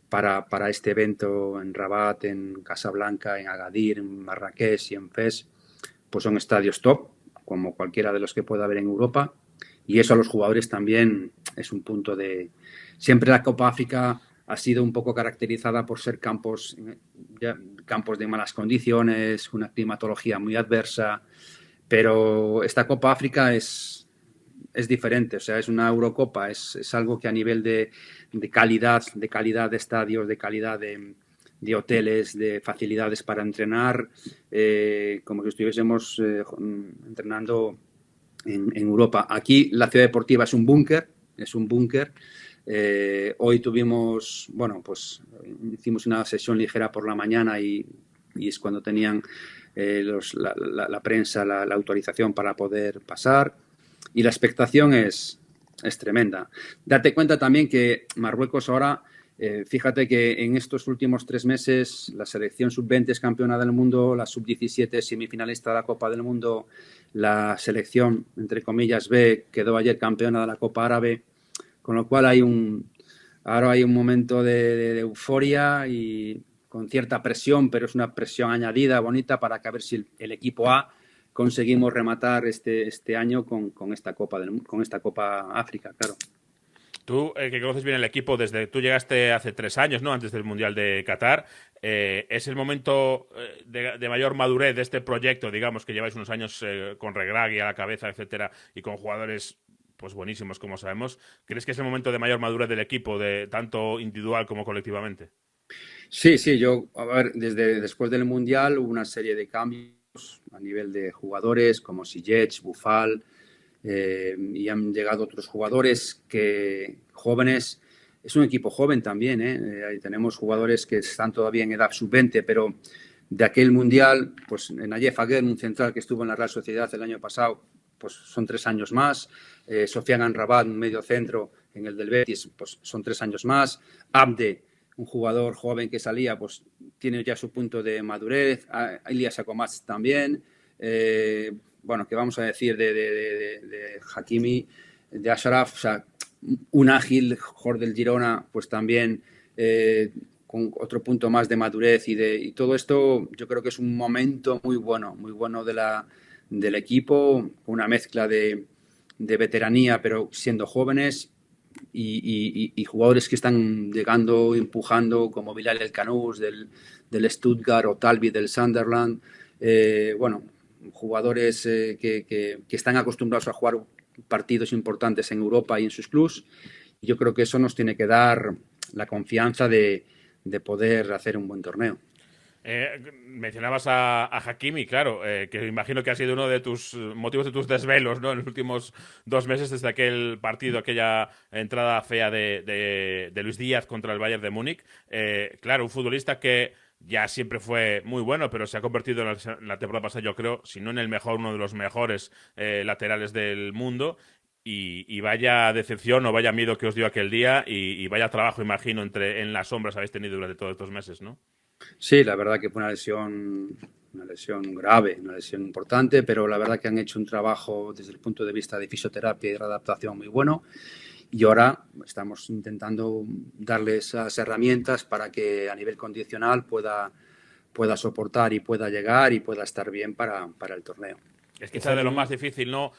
para este evento en Rabat, en Casablanca, en Agadir, en Marrakech y en Fez, pues son estadios top, como cualquiera de los que pueda haber en Europa, y eso a los jugadores también es un punto de... Siempre la Copa África ha sido un poco caracterizada por ser campos de malas condiciones, una climatología muy adversa, pero esta Copa África es diferente, o sea, es una Eurocopa, es algo que a nivel de calidad de estadios, de calidad de hoteles, de facilidades para entrenar, como si estuviésemos entrenando en Europa. Aquí la ciudad deportiva es un búnker. Hoy tuvimos, bueno, pues hicimos una sesión ligera por la mañana y es cuando tenían la prensa la autorización para poder pasar, y la expectación es tremenda. Date cuenta también que Marruecos ahora, fíjate que en estos últimos 3 meses la selección sub-20 es campeona del mundo, la sub-17 es semifinalista de la Copa del Mundo, la selección, entre comillas, B quedó ayer campeona de la Copa Árabe, con lo cual ahora hay un momento de euforia y con cierta presión, pero es una presión añadida, bonita, para que a ver si el equipo A conseguimos rematar este año con esta Copa África, claro.
Tú, que conoces bien el equipo, tú llegaste hace 3 años, ¿no?, antes del Mundial de Qatar. ¿Es el momento de mayor madurez de este proyecto, digamos, que lleváis unos años con Regragui a la cabeza, etcétera, y con jugadores pues buenísimos, como sabemos? ¿Crees que es el momento de mayor madurez del equipo, tanto individual como colectivamente?
Sí, a ver, después del Mundial hubo una serie de cambios a nivel de jugadores como Ziyech, Boufal, y han llegado otros jugadores jóvenes. Es un equipo joven también, tenemos jugadores que están todavía en edad sub-20, pero de aquel Mundial, pues Nayef Aguer, un central que estuvo en la Real Sociedad el año pasado, pues son 3 años más. Sofiane Amrabat, un medio centro en el del Betis, pues son 3 años más. Abde, un jugador joven que salía, pues tiene ya su punto de madurez. Ilias Akomaz también. Bueno, ¿qué vamos a decir de Hakimi, de Ashraf? O sea, un ágil jugador del Girona, pues también con otro punto más de madurez y todo esto. Yo creo que es un momento muy bueno del equipo, una mezcla de veteranía, pero siendo jóvenes, y jugadores que están llegando, empujando, como Bilal El Kanous del Stuttgart o Talbi del Sunderland. Bueno, jugadores que están acostumbrados a jugar partidos importantes en Europa y en sus clubs. Y yo creo que eso nos tiene que dar la confianza de poder hacer un buen torneo.
Mencionabas a Hakimi, claro, que imagino que ha sido uno de tus motivos de tus desvelos, ¿no? En los últimos 2 meses desde aquel partido, aquella entrada fea de Luis Díaz contra el Bayern de Múnich. Claro, un futbolista que ya siempre fue muy bueno, pero se ha convertido en la temporada pasada, yo creo, si no en el mejor, uno de los mejores laterales del mundo. Y vaya decepción o vaya miedo que os dio aquel día y vaya trabajo, imagino, en las sombras habéis tenido durante todos estos meses, ¿no?
Sí, la verdad que fue una lesión grave, una lesión importante, pero la verdad que han hecho un trabajo desde el punto de vista de fisioterapia y de readaptación muy bueno. Y ahora estamos intentando darle esas herramientas para que a nivel condicional pueda soportar y pueda llegar y pueda estar bien para el torneo.
Es quizá de lo más difícil, ¿no?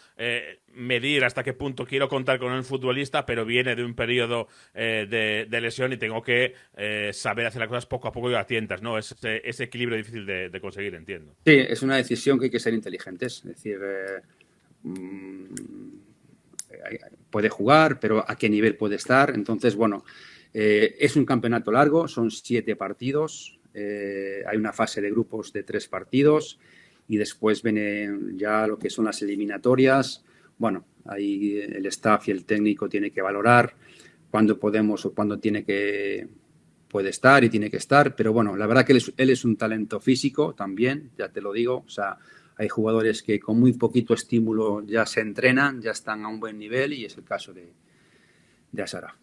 Medir hasta qué punto quiero contar con el futbolista, pero viene de un periodo de lesión y tengo que saber hacer las cosas poco a poco y a tientas, ¿no? Ese equilibrio difícil de conseguir, entiendo.
Sí, es una decisión que hay que ser inteligentes. Es decir, puede jugar, pero ¿a qué nivel puede estar? Entonces, bueno, es un campeonato largo, son 7 partidos, hay una fase de grupos de 3 partidos. Y después viene ya lo que son las eliminatorias. Bueno, ahí el staff y el técnico tiene que valorar cuándo podemos o cuándo puede estar y tiene que estar. Pero bueno, la verdad que él es un talento físico también, ya te lo digo. O sea, hay jugadores que con muy poquito estímulo ya se entrenan, ya están a un buen nivel y es el caso de Ashraf.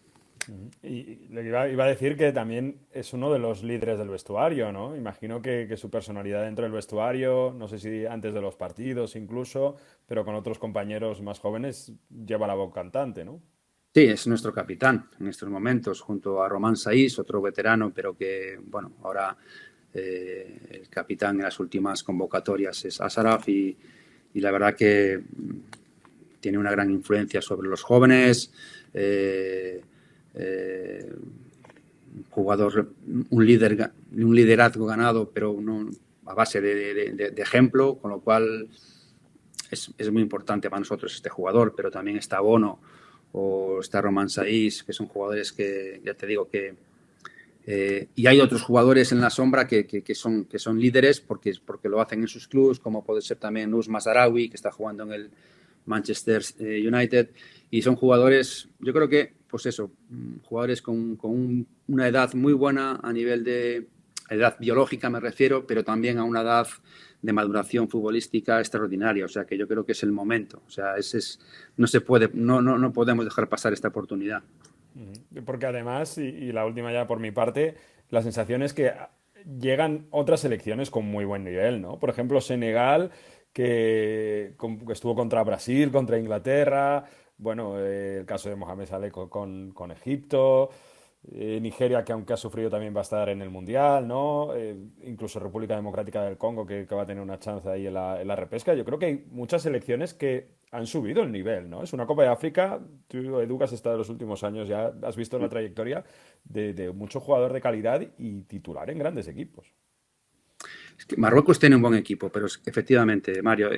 Y le iba a decir que también es uno de los líderes del vestuario, ¿no? Imagino que su personalidad dentro del vestuario, no sé si antes de los partidos incluso, pero con otros compañeros más jóvenes lleva la voz cantante, ¿no?
Sí, es nuestro capitán en estos momentos, junto a Román Saiz, otro veterano, pero que, bueno, ahora el capitán en las últimas convocatorias es Ashraf y la verdad que tiene una gran influencia sobre los jóvenes. Un jugador, un liderazgo ganado, pero no a base de ejemplo, con lo cual es muy importante para nosotros este jugador, pero también está Bono o está Román Saiz, que son jugadores que, ya te digo, que y hay otros jugadores en la sombra que son líderes porque lo hacen en sus clubes, como puede ser también Nus Mazraoui, que está jugando en el Manchester United, y son jugadores, yo creo que, pues eso, jugadores con una edad muy buena a nivel de edad biológica, me refiero, pero también a una edad de maduración futbolística extraordinaria. O sea, que yo creo que es el momento. O sea, no podemos dejar pasar esta oportunidad.
Porque además, y la última ya por mi parte, la sensación es que llegan otras selecciones con muy buen nivel, ¿no? Por ejemplo, Senegal, que estuvo contra Brasil, contra Inglaterra, bueno, el caso de Mohamed Saleh con Egipto, Nigeria, que aunque ha sufrido también va a estar en el Mundial, ¿no? Incluso República Democrática del Congo, que va a tener una chance ahí en la repesca. Yo creo que hay muchas selecciones que han subido el nivel, ¿no? Es una Copa de África, tú, Edu, que has estado en los últimos años, ya has visto la trayectoria de mucho jugador de calidad y titular en grandes equipos.
Es que Marruecos tiene un buen equipo, pero efectivamente, Mario,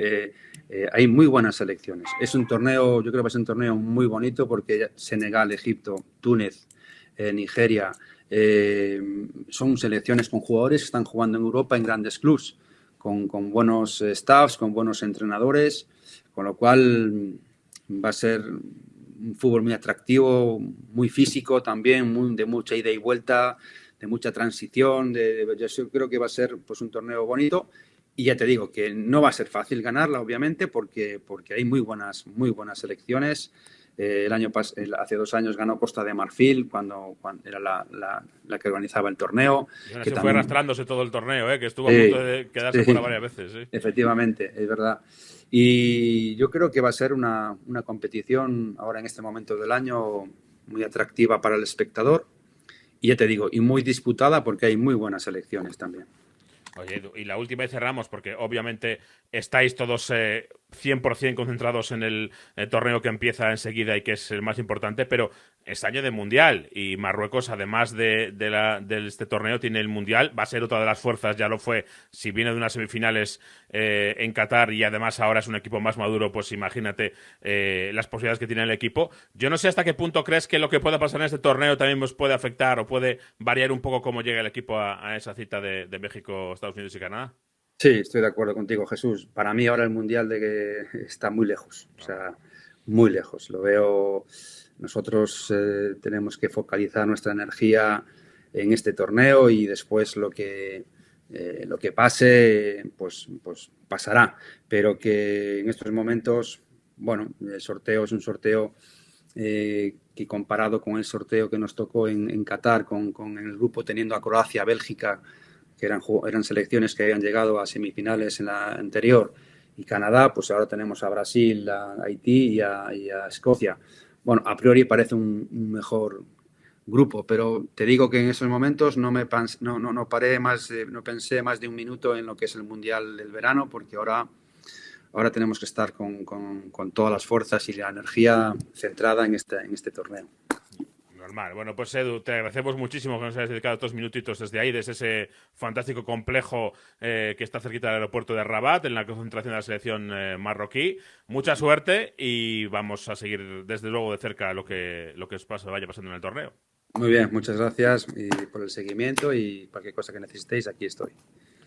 hay muy buenas selecciones. Es un torneo, yo creo que va a ser un torneo muy bonito porque Senegal, Egipto, Túnez, Nigeria, son selecciones con jugadores que están jugando en Europa en grandes clubs, con buenos staffs, con buenos entrenadores, con lo cual va a ser un fútbol muy atractivo, muy físico también, de mucha ida y vuelta, de mucha transición. Yo creo que va a ser pues un torneo bonito y ya te digo que no va a ser fácil ganarla, obviamente, porque hay muy buenas selecciones. Hace 2 años ganó Costa de Marfil cuando era la que organizaba el torneo.
Que fue arrastrándose todo el torneo, que estuvo a punto de quedarse fuera varias veces. Sí.
Efectivamente, es verdad. Y yo creo que va a ser una competición ahora en este momento del año muy atractiva para el espectador. Y ya te digo, y muy disputada porque hay muy buenas selecciones también.
Oye, Edu, y la última y cerramos, porque obviamente estáis todos 100% concentrados en el torneo que empieza enseguida y que es el más importante, pero es año de Mundial y Marruecos, además de este torneo, tiene el Mundial. Va a ser otra de las fuerzas, ya lo fue. Si viene de unas semifinales en Qatar y además ahora es un equipo más maduro, pues imagínate las posibilidades que tiene el equipo. Yo no sé hasta qué punto crees que lo que pueda pasar en este torneo también nos puede afectar o puede variar un poco cómo llega el equipo a esa cita de México, Estados Unidos y Canadá.
Sí, estoy de acuerdo contigo, Jesús. Para mí ahora el Mundial está muy lejos, o sea, muy lejos. Lo veo, nosotros tenemos que focalizar nuestra energía en este torneo y después lo que pase, pues pasará. Pero que en estos momentos, bueno, el sorteo es un sorteo que comparado con el sorteo que nos tocó en Qatar, con el grupo teniendo a Croacia, Bélgica, que eran selecciones que habían llegado a semifinales en la anterior, y Canadá, pues ahora tenemos a Brasil, a Haití y a Escocia. Bueno, a priori parece un mejor grupo, pero te digo que en esos momentos no pensé más de un minuto en lo que es el Mundial del verano, porque ahora tenemos que estar con todas las fuerzas y la energía centrada en este torneo.
Normal. Bueno, pues Edu, te agradecemos muchísimo que nos hayas dedicado 2 minutitos desde ahí, desde ese fantástico complejo que está cerquita del aeropuerto de Rabat, en la concentración de la selección marroquí. Mucha suerte y vamos a seguir desde luego de cerca lo que vaya pasando en el torneo.
Muy bien, muchas gracias por el seguimiento y cualquier cosa que necesitéis, aquí estoy.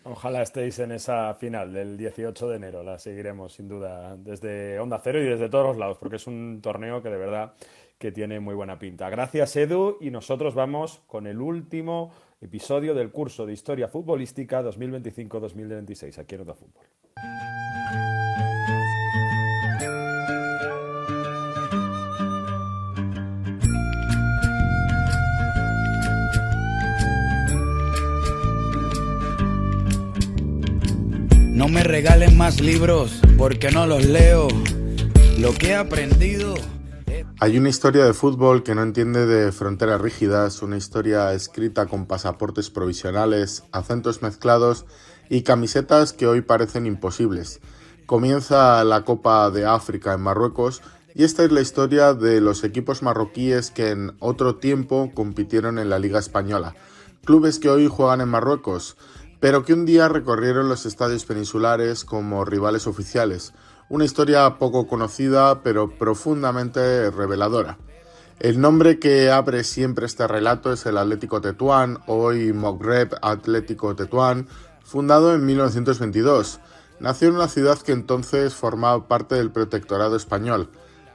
Ojalá estéis en esa final del 18 de enero, la seguiremos sin duda desde Onda Cero y desde todos los lados, porque es un torneo que de verdad que tiene muy buena pinta. Gracias, Edu, y nosotros vamos con el último episodio del curso de Historia Futbolística 2025-2026, aquí en Onda Fútbol.
No me regalen más libros porque no los leo. Lo que he aprendido...
Hay una historia de fútbol que no entiende de fronteras rígidas, una historia escrita con pasaportes provisionales, acentos mezclados y camisetas que hoy parecen imposibles. Comienza la Copa de África en Marruecos y esta es la historia de los equipos marroquíes que en otro tiempo compitieron en la Liga Española. Clubes que hoy juegan en Marruecos, pero que un día recorrieron los estadios peninsulares como rivales oficiales. Una historia poco conocida, pero profundamente reveladora. El nombre que abre siempre este relato es el Atlético Tetuán, hoy Maghreb Atlético Tetuán, fundado en 1922. Nació en una ciudad que entonces formaba parte del protectorado español.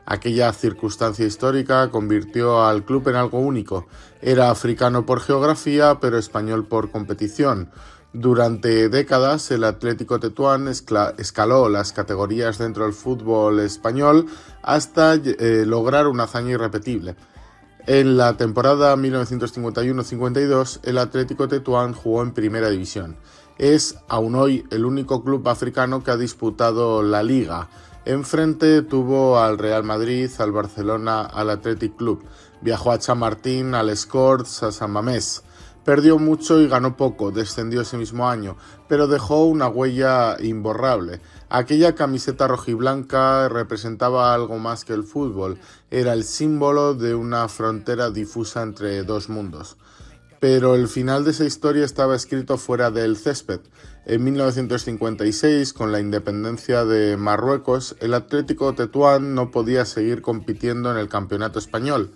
Aquella circunstancia histórica convirtió al club en algo único. Era africano por geografía, pero español por competición. Durante décadas, el Atlético Tetuán escaló las categorías dentro del fútbol español hasta lograr una hazaña irrepetible. En la temporada 1951-52, el Atlético Tetuán jugó en Primera División. Es, aún hoy, el único club africano que ha disputado la Liga. Enfrente tuvo al Real Madrid, al Barcelona, al Athletic Club. Viajó a Chamartín, al Escorts, a San Mamés. Perdió mucho y ganó poco, descendió ese mismo año, pero dejó una huella imborrable. Aquella camiseta rojiblanca representaba algo más que el fútbol, era el símbolo de una frontera difusa entre dos mundos. Pero el final de esa historia estaba escrito fuera del césped. En 1956, con la independencia de Marruecos, el Atlético Tetuán no podía seguir compitiendo en el campeonato español,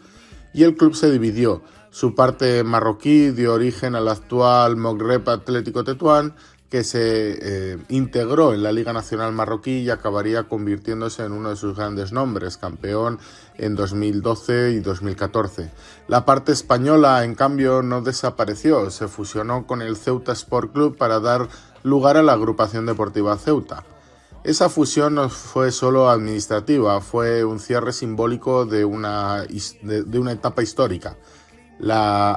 y el club se dividió. Su parte marroquí dio origen al actual Maghreb Atlético Tetuán, que se integró en la Liga Nacional Marroquí y acabaría convirtiéndose en uno de sus grandes nombres, campeón en 2012 y 2014. La parte española, en cambio, no desapareció, se fusionó con el Ceuta Sport Club para dar lugar a la Agrupación Deportiva Ceuta. Esa fusión no fue solo administrativa, fue un cierre simbólico de una etapa histórica. La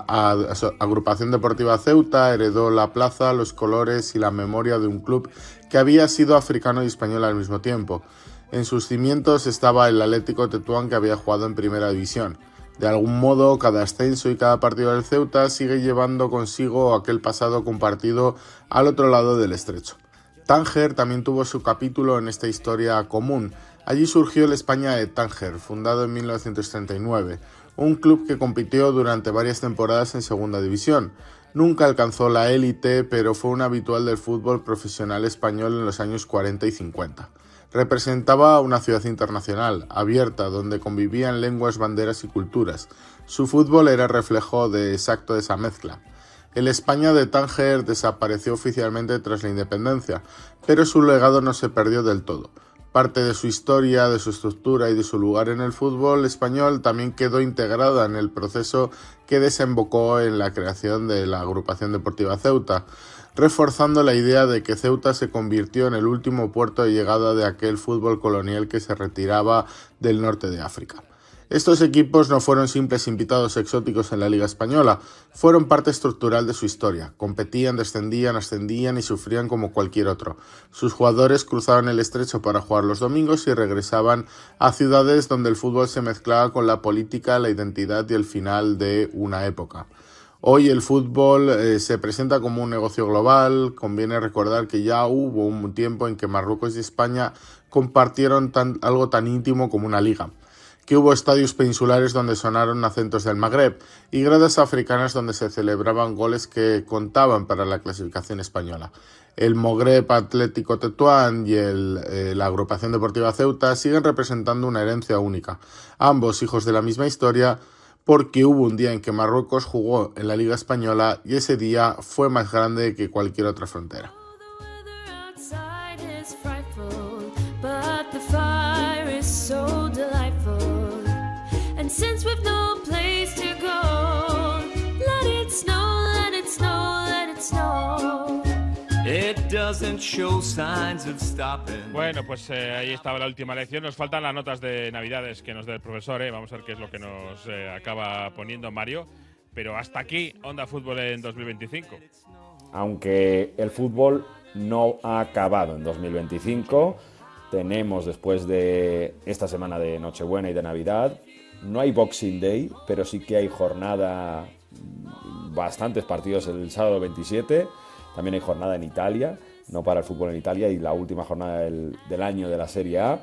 Agrupación Deportiva Ceuta heredó la plaza, los colores y la memoria de un club que había sido africano y español al mismo tiempo. En sus cimientos estaba el Atlético Tetuán, que había jugado en Primera División. De algún modo, cada ascenso y cada partido del Ceuta sigue llevando consigo aquel pasado compartido al otro lado del estrecho. Tánger también tuvo su capítulo en esta historia común. Allí surgió el España de Tánger, fundado en 1939. un club que compitió durante varias temporadas en segunda división. Nunca alcanzó la élite, pero fue un habitual del fútbol profesional español en los años 40 y 50. Representaba una ciudad internacional, abierta, donde convivían lenguas, banderas y culturas. Su fútbol era reflejo exacto de esa mezcla. El España de Tánger desapareció oficialmente tras la independencia, pero su legado no se perdió del todo. Parte de su historia, de su estructura y de su lugar en el fútbol español también quedó integrada en el proceso que desembocó en la creación de la Agrupación Deportiva Ceuta, reforzando la idea de que Ceuta se convirtió en el último puerto de llegada de aquel fútbol colonial que se retiraba del norte de África. Estos equipos no fueron simples invitados exóticos en la Liga Española, fueron parte estructural de su historia. Competían, descendían, ascendían y sufrían como cualquier otro. Sus jugadores cruzaban el estrecho para jugar los domingos y regresaban a ciudades donde el fútbol se mezclaba con la política, la identidad y el final de una época. Hoy el fútbol se presenta como un negocio global. Conviene recordar que ya hubo un tiempo en que Marruecos y España compartieron algo tan íntimo como una liga, que hubo estadios peninsulares donde sonaron acentos del Magreb y gradas africanas donde se celebraban goles que contaban para la clasificación española. El Magreb Atlético Tetuán y la Agrupación Deportiva Ceuta siguen representando una herencia única, ambos hijos de la misma historia, porque hubo un día en que Marruecos jugó en la Liga Española y ese día fue más grande que cualquier otra frontera.
Since we've no place to go, let it snow, let it snow, let it snow.
It doesn't show signs of stopping. Bueno, pues ahí estaba la última lección. Nos faltan las notas de Navidades que nos dé el profesor. Vamos a ver qué es lo que nos acaba poniendo Mario. Pero hasta aquí, Onda Fútbol en 2025.
Aunque el fútbol no ha acabado en 2025, tenemos después de esta semana de Nochebuena y de Navidad. No hay Boxing Day, pero sí que hay jornada, bastantes partidos el sábado 27. También hay jornada en Italia, no para el fútbol en Italia, y la última jornada del año de la Serie A.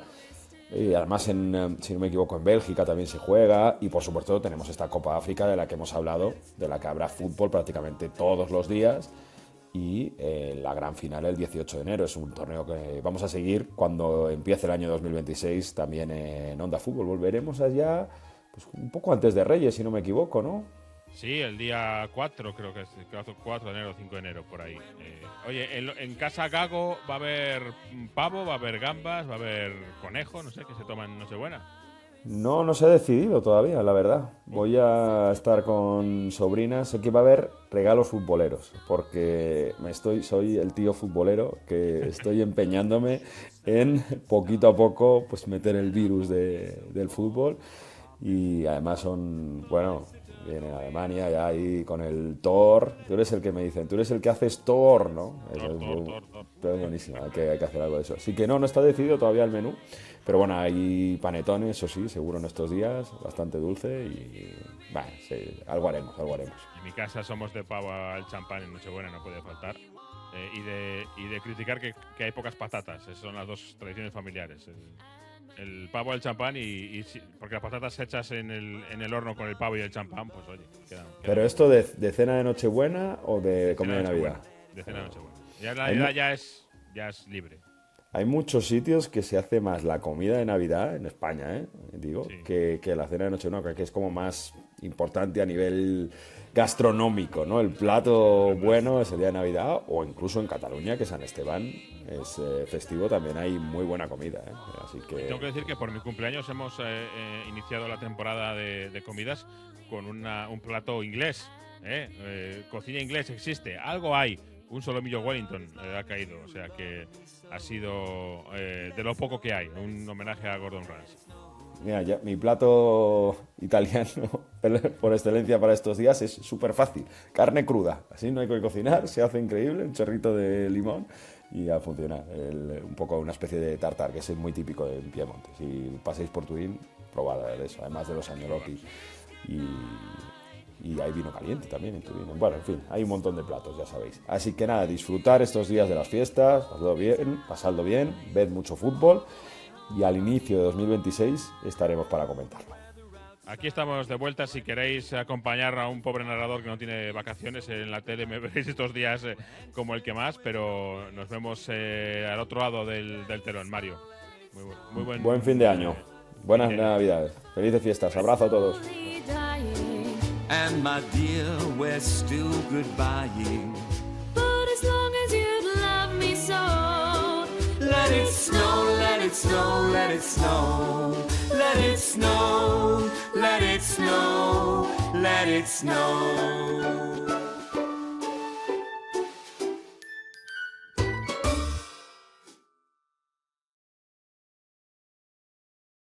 Y además, si no me equivoco, en Bélgica también se juega. Y por supuesto tenemos esta Copa África de la que hemos hablado, de la que habrá fútbol prácticamente todos los días. Y la gran final el 18 de enero. Es un torneo que vamos a seguir cuando empiece el año 2026 también en Onda Fútbol. Volveremos allá pues, un poco antes de Reyes, si no me equivoco, ¿no?
Sí, el día 4, creo que es 4 de enero o 5 de enero, por ahí. Oye, en Casa Gago va a haber pavo, va a haber gambas, va a haber conejo, no sé, que se toma en Nochebuena.
No se ha decidido todavía, la verdad. Voy a estar con sobrinas. Sé que va a haber regalos futboleros, porque soy el tío futbolero que estoy empeñándome en poquito a poco pues meter el virus del fútbol. Y además viene a Alemania ya ahí con el Thor. Tú eres el que me dicen, tú eres el que haces Thor, ¿no? Thor. Es buenísimo, hay que hacer algo de eso. Así que no está decidido todavía el menú. Pero bueno, hay panetones, eso sí, seguro en estos días, bastante dulce y sí, algo haremos.
En mi casa somos de pavo al champán en Nochebuena, no puede faltar. Y de criticar que hay pocas patatas, esas son las dos tradiciones familiares. El pavo al champán porque las patatas hechas en el horno con el pavo y el champán, pues oye, quedan.
¿Pero esto de cena de Nochebuena o de comida de Navidad?
De cena de Nochebuena. Ya la Navidad ya es libre.
Hay muchos sitios que se hace más la comida de Navidad en España, sí, que la cena de Nochebuena, que es como más importante a nivel gastronómico, ¿no? El plato bueno es el día de Navidad, o incluso en Cataluña, que San Esteban es festivo, también hay muy buena comida, Así que...
Tengo que decir que por mi cumpleaños hemos iniciado la temporada de comidas con un plato inglés, cocina inglés existe, algo hay. Un solomillo Wellington ha caído, o sea que ha sido de lo poco que hay, un homenaje a Gordon Ramsay.
Mira, mi plato italiano por excelencia para estos días es súper fácil. Carne cruda, así no hay que cocinar, se hace increíble, un chorrito de limón y a funcionar. Un poco una especie de tartar, que es muy típico de Piemonte. Si pasáis por Turín, probad de eso, además de los agnolotti. Y hay vino caliente también en Turín. Bueno, en fin, hay un montón de platos, ya sabéis. Así que nada, disfrutar estos días de las fiestas, pasadlo bien, ved mucho fútbol y al inicio de 2026 estaremos para comentarlo.
Aquí estamos de vuelta. Si queréis acompañar a un pobre narrador que no tiene vacaciones en la tele, me veréis estos días como el que más, pero nos vemos al otro lado del telón, Mario. Muy
buen fin de año. Buenas Navidades. Felices fiestas. Abrazo a todos.
And my dear, we're still goodbying.
But as long as you love me so,
let it snow, let it snow, let it snow. Let it snow, let it snow, let it snow.